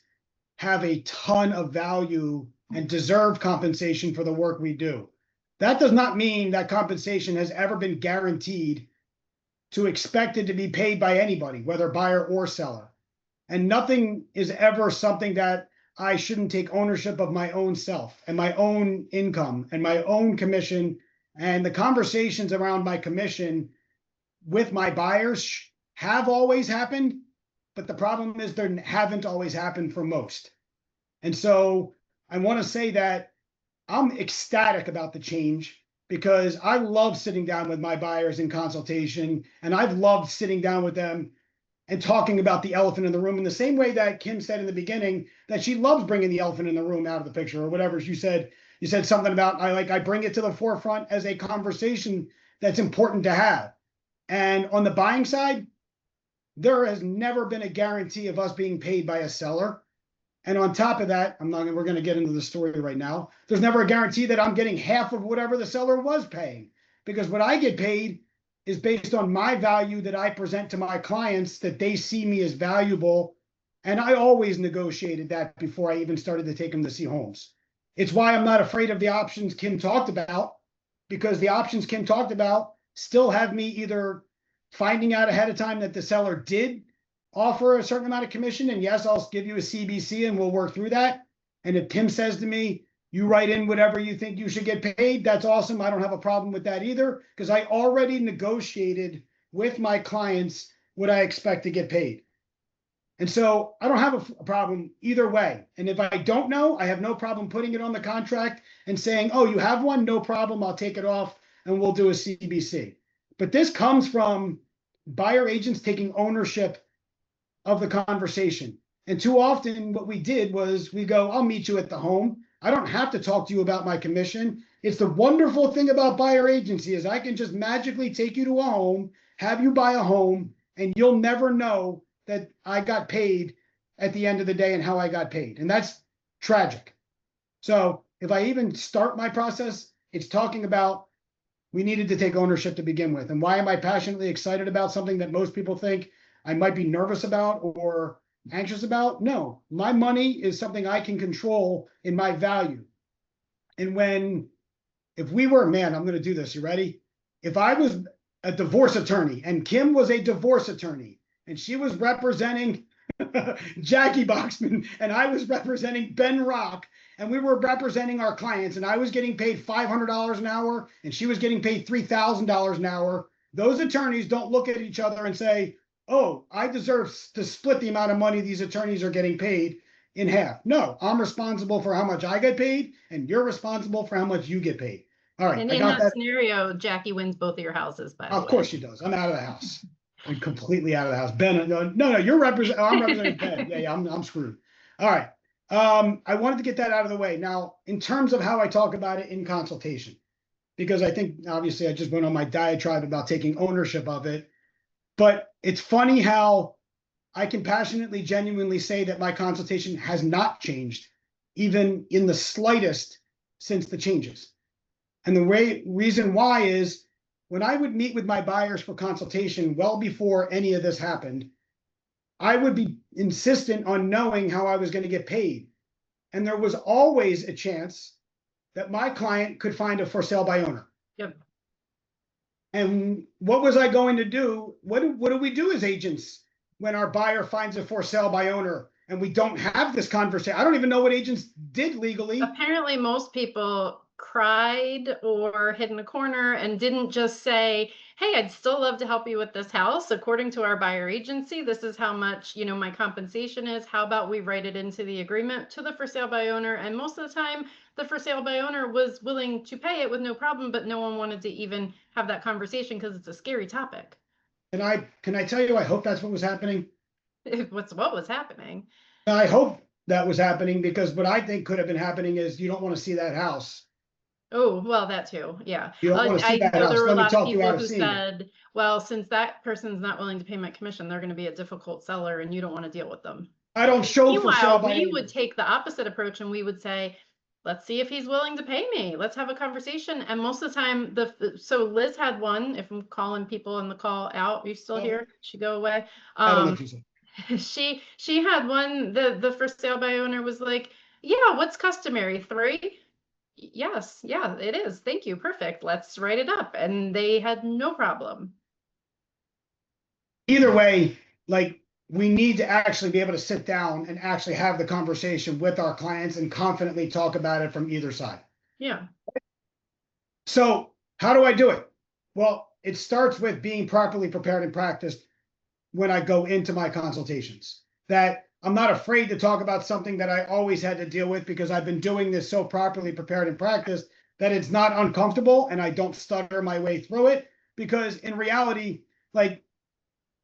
have a ton of value and deserve compensation for the work we do. That does not mean that compensation has ever been guaranteed to expected to be paid by anybody, whether buyer or seller. And nothing is ever something that I shouldn't take ownership of my own self and my own income and my own commission. And the conversations around my commission with my buyers have always happened, but the problem is they haven't always happened for most. And so I want to say that I'm ecstatic about the change, because I love sitting down with my buyers in consultation, and I've loved sitting down with them and talking about the elephant in the room in the same way that Kim said in the beginning that she loves bringing the elephant in the room out of the picture, or whatever you said. You said something about I bring it to the forefront as a conversation that's important to have. And on the buying side, there has never been a guarantee of us being paid by a seller. And on top of that, we're going to get into the story right now. There's never a guarantee that I'm getting half of whatever the seller was paying, because what I get paid is based on my value that I present to my clients, that they see me as valuable. And I always negotiated that before I even started to take them to see homes. It's why I'm not afraid of the options Kim talked about, because the options Kim talked about still have me either finding out ahead of time that the seller did offer a certain amount of commission, and yes, I'll give you a CBC and we'll work through that. And if Tim says to me, you write in whatever you think you should get paid, that's awesome. I don't have a problem with that either, because I already negotiated with my clients what I expect to get paid. And so I don't have a problem either way. And if I don't know, I have no problem putting it on the contract and saying, oh, you have one? No problem. I'll take it off and we'll do a CBC. But this comes from buyer agents taking ownership of the conversation. And too often what we did was we go, I'll meet you at the home. I don't have to talk to you about my commission. It's the wonderful thing about buyer agency is I can just magically take you to a home, have you buy a home, and you'll never know that I got paid at the end of the day and how I got paid. And that's tragic. So if I even start my process, it's talking about we needed to take ownership to begin with. And why am I passionately excited about something that most people think I might be nervous about or anxious about? No, my money is something I can control in my value. And if we were, man, I'm going to do this. You ready? If I was a divorce attorney and Kim was a divorce attorney, and she was representing Jackie Boxman, and I was representing Ben Rock, and we were representing our clients, and I was getting paid $500 an hour, and she was getting paid $3,000 an hour. Those attorneys don't look at each other and say, oh, I deserve to split the amount of money these attorneys are getting paid in half. No, I'm responsible for how much I get paid, and you're responsible for how much you get paid. All right. And in that scenario, Jackie wins both of your houses, by the way. Of course she does. I'm out of the house. I'm completely out of the house. Ben, no, you're representing. I'm representing Ben. Yeah, I'm screwed. All right. I wanted to get that out of the way. Now, in terms of how I talk about it in consultation, because I think obviously I just went on my diatribe about taking ownership of it, but it's funny how I can passionately, genuinely say that my consultation has not changed, even in the slightest, since the changes. And the reason why is, when I would meet with my buyers for consultation well before any of this happened, I would be insistent on knowing how I was going to get paid. And there was always a chance that my client could find a for sale by owner. Yep. And what was I going to do? What do we do as agents when our buyer finds a for sale by owner and we don't have this conversation? I don't even know what agents did legally. Apparently most people cried or hid in a corner and didn't just say, hey, I'd still love to help you with this house. According to our buyer agency, this is how much, my compensation is. How about we write it into the agreement to the for sale by owner? And most of the time, the for sale by owner was willing to pay it with no problem, but no one wanted to even have that conversation because it's a scary topic. And can I tell you, I hope that's what was happening. What was happening? I hope that was happening, because what I think could have been happening is you don't want to see that house. Oh, well, that too. Yeah. You don't want to see that house. There were a Let me lot talk of you out people of who seeing it. said, well, since that person's not willing to pay my commission, they're going to be a difficult seller and you don't want to deal with them. I don't show for sale Meanwhile, by we owner. would take the opposite approach and we would say, let's see if he's willing to pay me. Let's have a conversation. And most of the time, so Liz had one, if I'm calling people in the call out, are you still here? She go away. I don't know what you said. She had one, the for sale by owner was like, yeah, what's customary? 3? Yes, yeah, it is. Thank you. Perfect. Let's write it up. And they had no problem. Either way, like, we need to actually be able to sit down and actually have the conversation with our clients and confidently talk about it from either side. Yeah. So how do I do it? Well, it starts with being properly prepared and practiced when I go into my consultations. That I'm not afraid to talk about something that I always had to deal with, because I've been doing this so properly prepared and practiced that it's not uncomfortable and I don't stutter my way through it. Because in reality, like,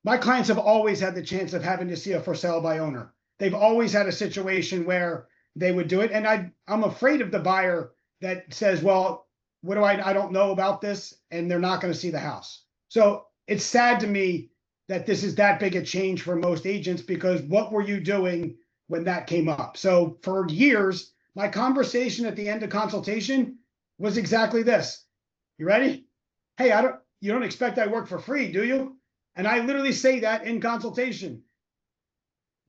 my clients have always had the chance of having to see a for sale by owner. They've always had a situation where they would do it. And I'm afraid of the buyer that says, well, what do I don't know about this, and they're not going to see the house. So it's sad to me that this is that big a change for most agents, because what were you doing when that came up? So for years, my conversation at the end of consultation was exactly this. You ready? Hey, you don't expect I work for free, do you? And I literally say that in consultation.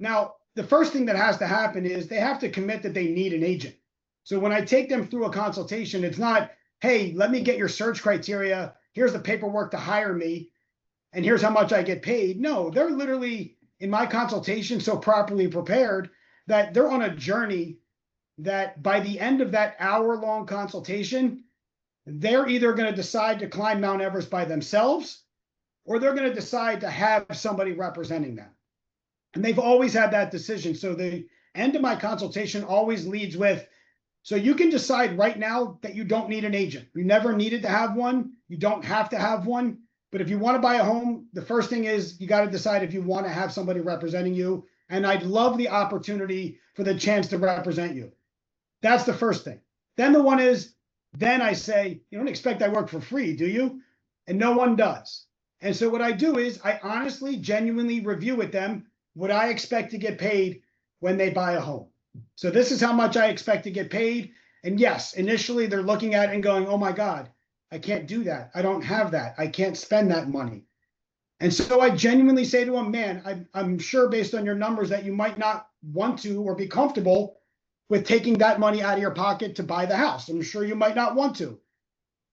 Now, the first thing that has to happen is they have to commit that they need an agent. So when I take them through a consultation, it's not, hey, let me get your search criteria. Here's the paperwork to hire me, and here's how much I get paid. No, they're literally in my consultation so properly prepared that they're on a journey that by the end of that hour-long consultation, they're either going to decide to climb Mount Everest by themselves, or they're going to decide to have somebody representing them. And they've always had that decision. So the end of my consultation always leads with, so you can decide right now that you don't need an agent. You never needed to have one. You don't have to have one. But if you want to buy a home, the first thing is you got to decide if you want to have somebody representing you. And I'd love the opportunity for the chance to represent you. That's the first thing. Then the one is, then I say, you don't expect I work for free, do you? And no one does. And so what I do is I honestly, genuinely review with them what I expect to get paid when they buy a home. So this is how much I expect to get paid. And yes, initially they're looking at it and going, oh my God, I can't do that. I don't have that. I can't spend that money. And so I genuinely say to them, man, I'm sure based on your numbers that you might not want to or be comfortable with taking that money out of your pocket to buy the house. I'm sure you might not want to.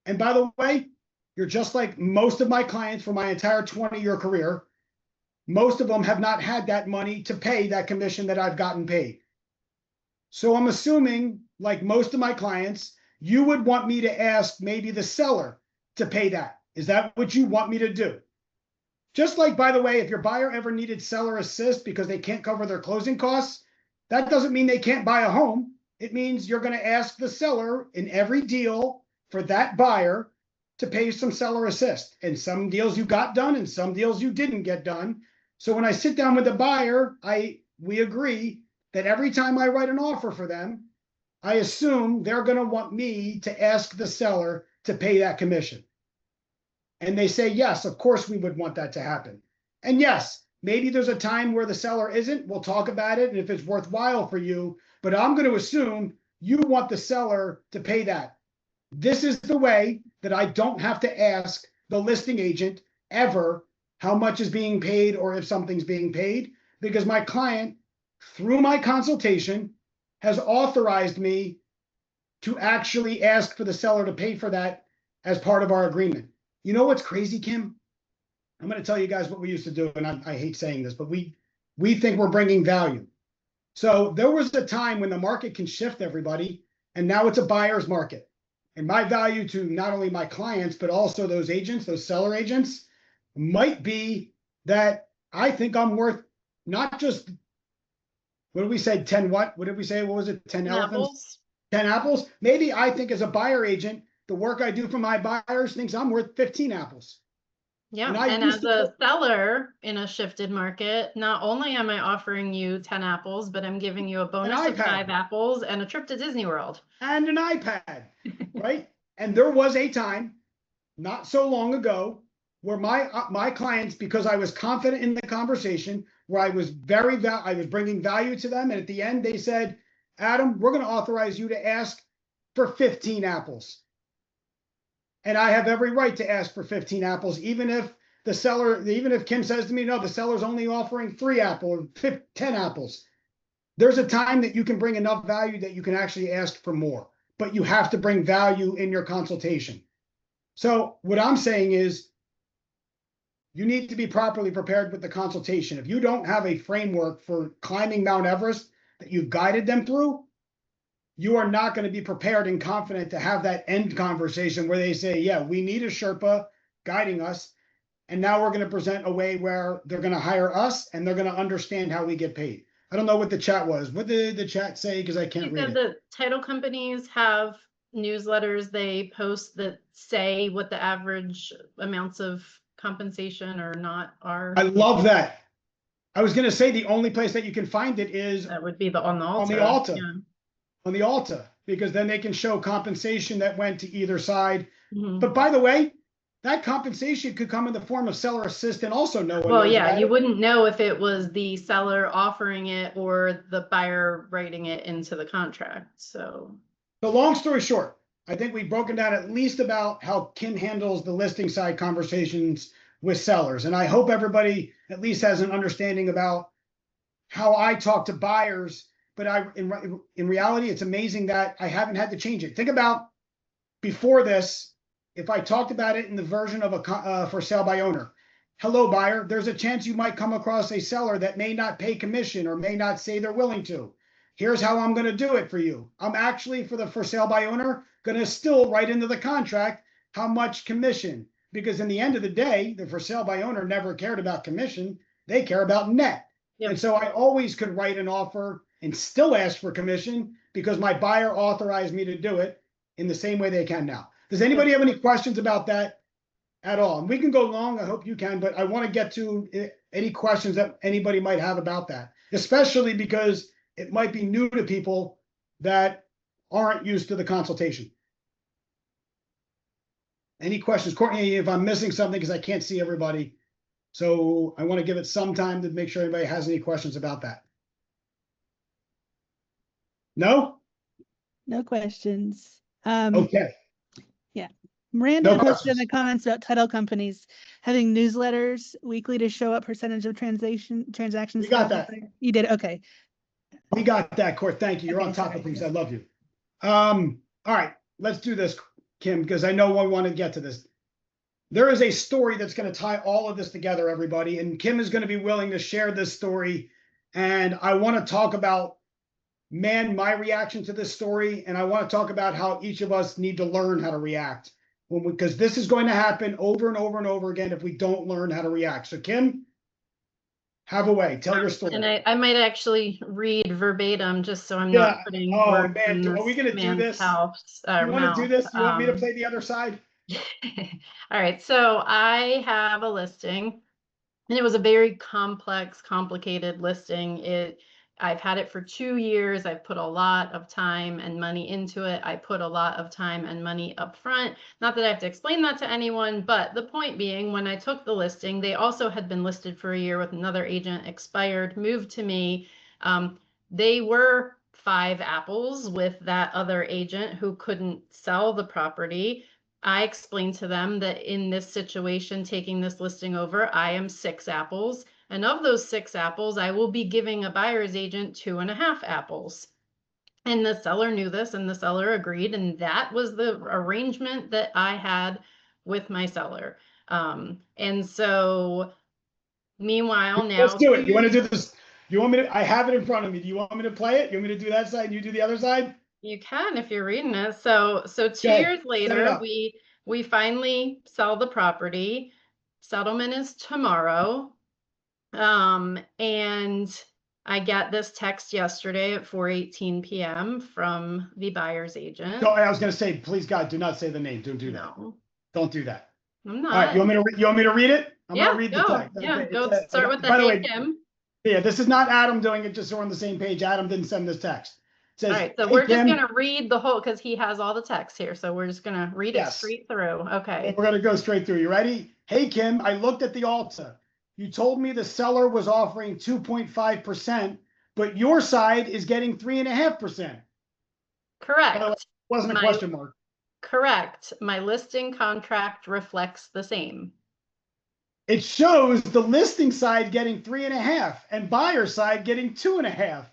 And by the way, you're just like most of my clients for my entire 20-year career. Most of them have not had that money to pay that commission that I've gotten paid. So I'm assuming, like most of my clients, you would want me to ask maybe the seller to pay that. Is that what you want me to do? Just like, by the way, if your buyer ever needed seller assist because they can't cover their closing costs, that doesn't mean they can't buy a home. It means you're going to ask the seller in every deal for that buyer to pay some seller assist. And some deals you got done and some deals you didn't get done. So when I sit down with the buyer, we agree that every time I write an offer for them, I assume they're going to want me to ask the seller to pay that commission. And they say, yes, of course we would want that to happen. And yes, maybe there's a time where the seller isn't. We'll talk about it and if it's worthwhile for you. But I'm going to assume you want the seller to pay that. This is the way that I don't have to ask the listing agent ever how much is being paid or if something's being paid, because my client, through my consultation, has authorized me to actually ask for the seller to pay for that as part of our agreement. You know what's crazy, Kim? I'm going to tell you guys what we used to do, and I hate saying this, but we think we're bringing value. So there was a time when the market can shift, everybody, and now it's a buyer's market. And my value to not only my clients, but also those agents, those seller agents, might be that I think I'm worth not just, what did we say, 10 what? What did we say? What was it? 10 elephants? 10 apples? Maybe I think as a buyer agent, the work I do for my buyers thinks I'm worth 15 apples. Yeah, and as a seller in a shifted market, not only am I offering you 10 apples, but I'm giving you a bonus of 5 apples and a trip to Disney World. And an iPad, right? And there was a time, not so long ago, where my clients, because I was confident in the conversation, where I was bringing value to them, and at the end they said, Adam, we're going to authorize you to ask for 15 apples. And I have every right to ask for 15 apples, even if Kim says to me, no, the seller's only offering 3 apples or 10 apples. There's a time that you can bring enough value that you can actually ask for more, but you have to bring value in your consultation. So what I'm saying is you need to be properly prepared with the consultation. If you don't have a framework for climbing Mount Everest that you've guided them through, you are not going to be prepared and confident to have that end conversation where they say, yeah, we need a Sherpa guiding us. And now we're going to present a way where they're going to hire us and they're going to understand how we get paid. I don't know what the chat was. What did the chat say? Because I can't read it. The title companies have newsletters they post that say what the average amounts of compensation or not are. I love that. I was going to say the only place that you can find it is that would be on the Alta. On the Alta. Yeah. On the Alta, because then they can show compensation that went to either side. Mm-hmm. But by the way, that compensation could come in the form of seller assist and also no one knows about you it. wouldn't know if it was the seller offering it or the buyer writing it into the contract. So long story short, I think we've broken down at least about how Kim handles the listing side conversations with sellers. And I hope everybody at least has an understanding about how I talk to buyers. But in reality, it's amazing that I haven't had to change it. Think about before this, if I talked about it in the version of a for sale by owner, hello buyer, there's a chance you might come across a seller that may not pay commission or may not say they're willing to. Here's how I'm going to do it for you. I'm actually, for the for sale by owner, going to still write into the contract how much commission, because in the end of the day, the for sale by owner never cared about commission. They care about net. Yep. And so I always could write an offer and still ask for commission because my buyer authorized me to do it in the same way they can now. Does anybody have any questions about that at all? And we can go long, I hope you can, but I want to get to any questions that anybody might have about that, especially because it might be new to people that aren't used to the consultation. Any questions? Courtney, if I'm missing something, because I can't see everybody. So I want to give it some time to make sure anybody has any questions about that. No? No questions. Okay. Miranda No posted in questions. the comments about title companies having newsletters weekly to show what percentage of transactions. We got that. You did, okay. We got that, Court. Thank you. You're on Okay, top sorry. of things. I love you. All right, let's do this, Kim, because I know we want to get to this. There is a story that's going to tie all of this together, everybody, and Kim is going to be willing to share this story. And I want to talk about, man, my reaction to this story, and I want to talk about how each of us need to learn how to react, because this is going to happen over and over and over again if we don't learn how to react. So, Kim, have a way. Tell your story. And I might actually read verbatim just so I'm Yeah. not putting Oh, words man, in are we this gonna do man's this? house, You want to do this? You want me to Um, play the other side? All right, so I have a listing, and it was a very complex, complicated listing. I've had it for 2 years. I've put a lot of time and money into it. I put a lot of time and money up front. Not that I have to explain that to anyone, but the point being, when I took the listing, they also had been listed for a year with another agent, expired, moved to me. They were 5 apples with that other agent who couldn't sell the property. I explained to them that in this situation, taking this listing over, I am 6 apples. And of those 6 apples, I will be giving a buyer's agent 2.5 apples. And the seller knew this and the seller agreed. And that was the arrangement that I had with my seller. And so meanwhile, now Let's do it. You want to do this? You want me to? I have it in front of me. Do you want me to play it? You want me to do that side and you do the other side? you can if you're reading it. So 2 Okay, years set it later, up. we finally sell the property. Settlement is tomorrow. And I got this text yesterday at 4:18 p.m. from the buyer's agent. So I was going to say, please God, do not say the name. Don't do that. No, Don't do that. I'm All right. not. You want me to read it? I'm Yeah, going to read the go. text. Yeah, Okay, go it says- start with the by the hey, way, Kim. yeah, this is not Adam doing it, just so we're on the same page. Adam didn't send this text. It says, All right, so "Hey, we're just Kim," gonna read the whole, because he has all the text here, so we're just gonna read it Yes. straight through. Okay. We're going to go straight through. You ready? Hey, Kim, I looked at the Alta. You told me the seller was offering 2.5%, but your side is getting 3.5%. Correct. Wasn't a My- question mark. Correct. My listing contract reflects the same. It shows the listing side getting 3.5 and buyer side getting 2.5.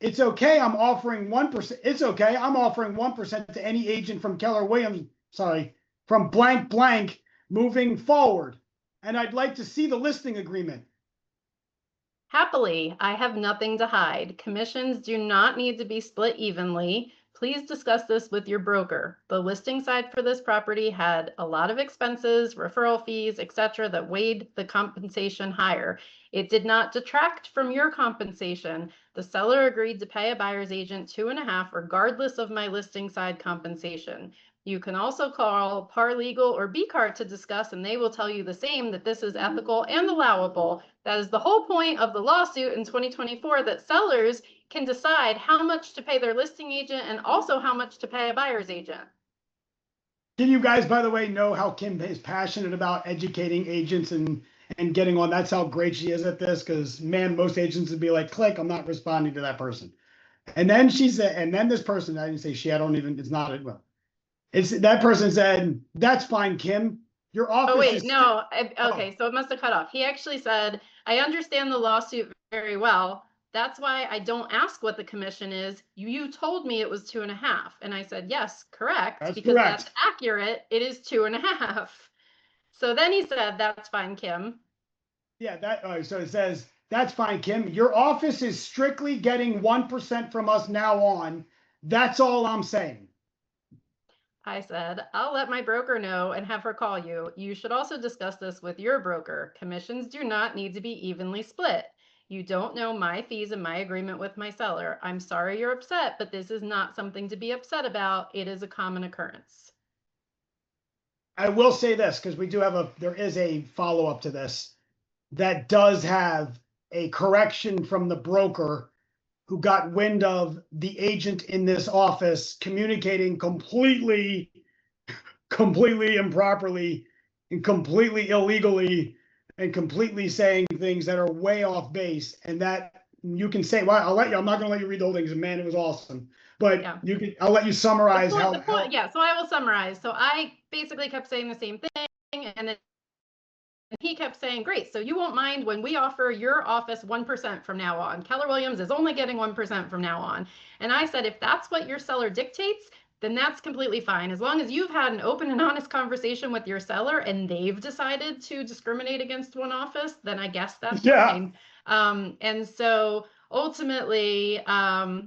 It's okay. I'm offering 1%. It's okay. I'm offering 1% to any agent from Keller Williams. Sorry, from blank blank moving forward. And I'd like to see the listing agreement. Happily, I have nothing to hide. Commissions do not need to be split evenly. Please discuss this with your broker. The listing side for this property had a lot of expenses, referral fees, etc., that weighed the compensation higher. It did not detract from your compensation. The seller agreed to pay a buyer's agent 2.5 regardless of my listing side compensation. You can also call Paralegal or BCAR to discuss, and they will tell you the same, that this is ethical and allowable. That is the whole point of the lawsuit in 2024, that sellers can decide how much to pay their listing agent and also how much to pay a buyer's agent. Can you guys, by the way, know how Kim is passionate about educating agents and getting on? That's how great she is at this. Because man, most agents would be like, click, I'm not responding to that person. And then she said, and then this person, I didn't say she, I don't even, it's not it. Well, it's that person said, that's fine, Kim. Your office Oh, wait, is no. Okay, so it must have cut off. He actually said, I understand the lawsuit very well. That's why I don't ask what the commission is. You told me it was 2.5. And I said, yes, correct. That's because correct. that's accurate. It is 2.5. So then he said, that's fine, Kim. Yeah, that, so it says, that's fine, Kim. Your office is strictly getting 1% from us now on. That's all I'm saying. I said, I'll let my broker know and have her call you. You should also discuss this with your broker. Commissions do not need to be evenly split. You don't know my fees and my agreement with my seller. I'm sorry you're upset, but this is not something to be upset about. It is a common occurrence. I will say this, because there is a follow-up to this that does have a correction from the broker who got wind of the agent in this office communicating completely improperly and completely illegally and completely saying things that are way off base. And that you can say, well, I'm not going to let you read the whole thing because, man, it was awesome. But Yeah. I'll let you summarize how. Yeah, so I will summarize. So I basically kept saying the same thing, and then he kept saying, great, so you won't mind when we offer your office 1% from now on. Keller Williams is only getting 1% from now on. And I said, if that's what your seller dictates, then that's completely fine. As long as you've had an open and honest conversation with your seller and they've decided to discriminate against one office, then I guess that's fine. And so ultimately,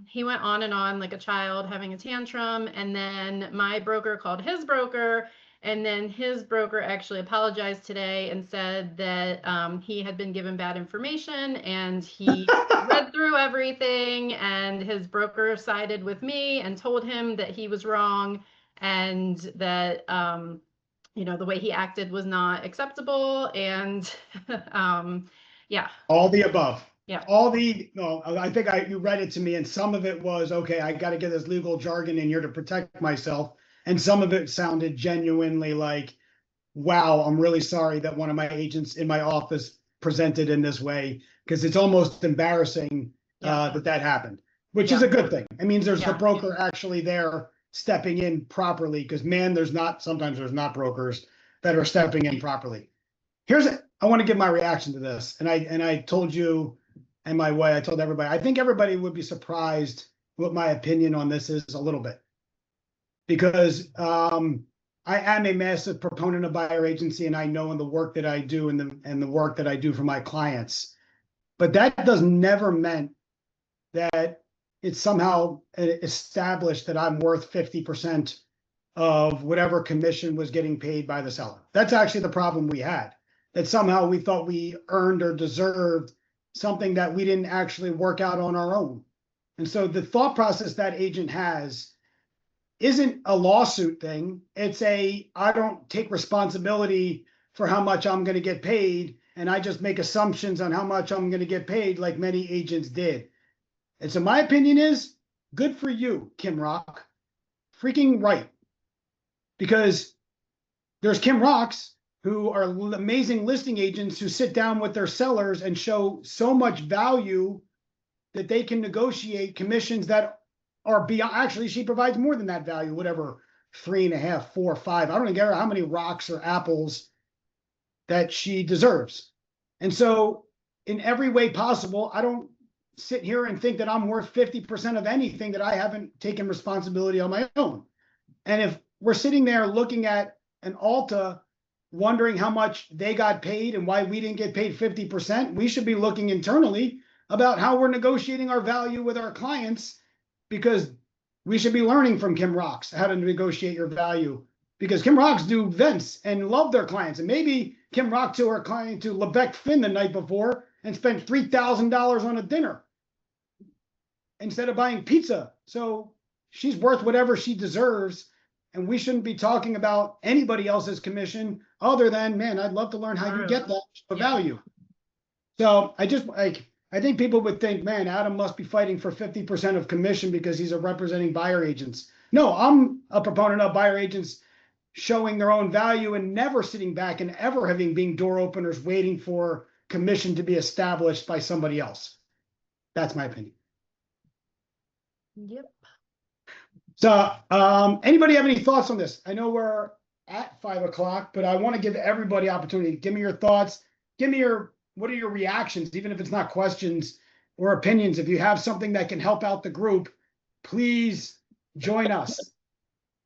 he went on and on like a child having a tantrum. And then my broker called his broker, and then his broker actually apologized today and said that he had been given bad information, and he read through everything, and his broker sided with me and told him that he was wrong, and that the way he acted was not acceptable. And yeah. All the above. Yeah. I think you read it to me, and some of it was, okay, I got to get this legal jargon in here to protect myself. And some of it sounded genuinely like, wow, I'm really sorry that one of my agents in my office presented in this way, because it's almost embarrassing that happened, which is a good thing. It means there's the broker actually there stepping in properly, because, man, sometimes there's not brokers that are stepping in properly. I want to give my reaction to this. And I told you, and I told everybody, I think everybody would be surprised what my opinion on this is a little bit. Because I am a massive proponent of buyer agency, and I know in the work that I do and the work that I do for my clients. But that does never meant that it's somehow established that I'm worth 50% of whatever commission was getting paid by the seller. That's actually the problem we had. That somehow we thought we earned or deserved something that we didn't actually work out on our own. And so the thought process that agent has isn't a lawsuit thing. It's I don't take responsibility for how much I'm going to get paid, and I just make assumptions on how much I'm going to get paid, like many agents did. And so my opinion is, good for you, Kim Rock. Freaking right. Because there's Kim Rocks who are amazing listing agents who sit down with their sellers and show so much value that they can negotiate commissions that are beyond. Actually, she provides more than that value, whatever, 3.5, 4, 5. I don't care how many rocks or apples that she deserves. And so in every way possible, I don't sit here and think that I'm worth 50% of anything that I haven't taken responsibility on my own. And if we're sitting there looking at an Alta, wondering how much they got paid and why we didn't get paid 50%, we should be looking internally about how we're negotiating our value with our clients, because we should be learning from Kim Rocks how to negotiate your value, because Kim Rocks do events and love their clients. And maybe Kim Rock took her client to Lebec Finn the night before and spent $3,000 on a dinner instead of buying pizza. So she's worth whatever she deserves. And we shouldn't be talking about anybody else's commission other than, man, I'd love to learn how you get that value. So I think people would think, man, Adam must be fighting for 50% of commission because he's representing buyer agents. No, I'm a proponent of buyer agents showing their own value and never sitting back and ever being door openers waiting for commission to be established by somebody else. That's my opinion. Yep. So anybody have any thoughts on this? I know we're at 5 o'clock, but I want to give everybody opportunity. Give me your thoughts. What are your reactions, even if it's not questions or opinions? If you have something that can help out the group, please join us.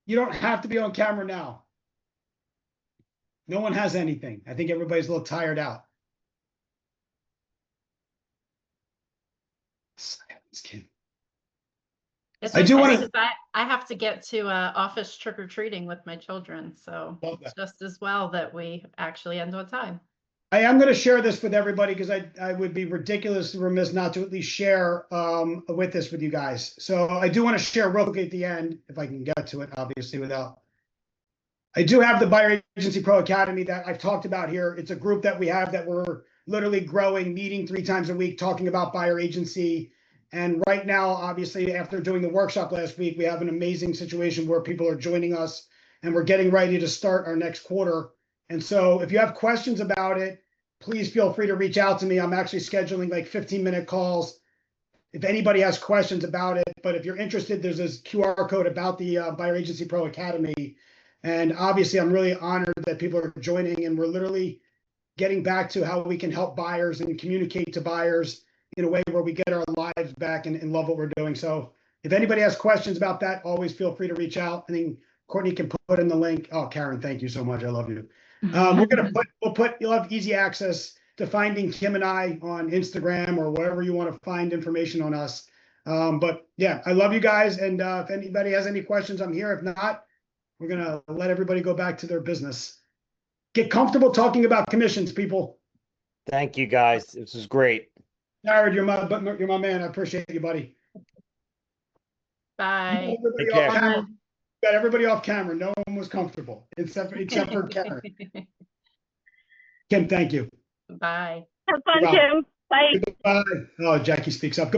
You don't have to be on camera now. No one has anything. I think everybody's a little tired out. I do wanna- Especially 'cause I have to get to office trick or treating with my children, so Love it's that. just as well that we actually end on time. I am going to share this with everybody because I would be ridiculous remiss not to at least share with this with you guys. So I do want to share real quick at the end, if I can get to it, obviously, without. I do have the Buyer Agency Pro Academy that I've talked about here. It's a group that we have that we're literally growing, meeting 3 times a week, talking about buyer agency. And right now, obviously, after doing the workshop last week, we have an amazing situation where people are joining us and we're getting ready to start our next quarter. And so if you have questions about it, please feel free to reach out to me. I'm actually scheduling like 15-minute calls if anybody has questions about it. But if you're interested, there's this QR code about the Buyer Agency Pro Academy. And obviously, I'm really honored that people are joining, and we're literally getting back to how we can help buyers and communicate to buyers in a way where we get our lives back and love what we're doing. So if anybody has questions about that, always feel free to reach out. I think Courtney can put in the link. Oh, Karen, thank you so much. I love you. You'll have easy access to finding Kim and I on Instagram or wherever you want to find information on us. But yeah, I love you guys. And if anybody has any questions, I'm here. If not, we're going to let everybody go back to their business. Get comfortable talking about commissions, people. Thank you, guys. This was great. Jared, you're my man. I appreciate you, buddy. Bye. You got everybody off camera. No one was comfortable except for Karen. Kim, thank you. Bye. Have fun, Wow. Kim. Bye. Bye. Oh, Jackie speaks up.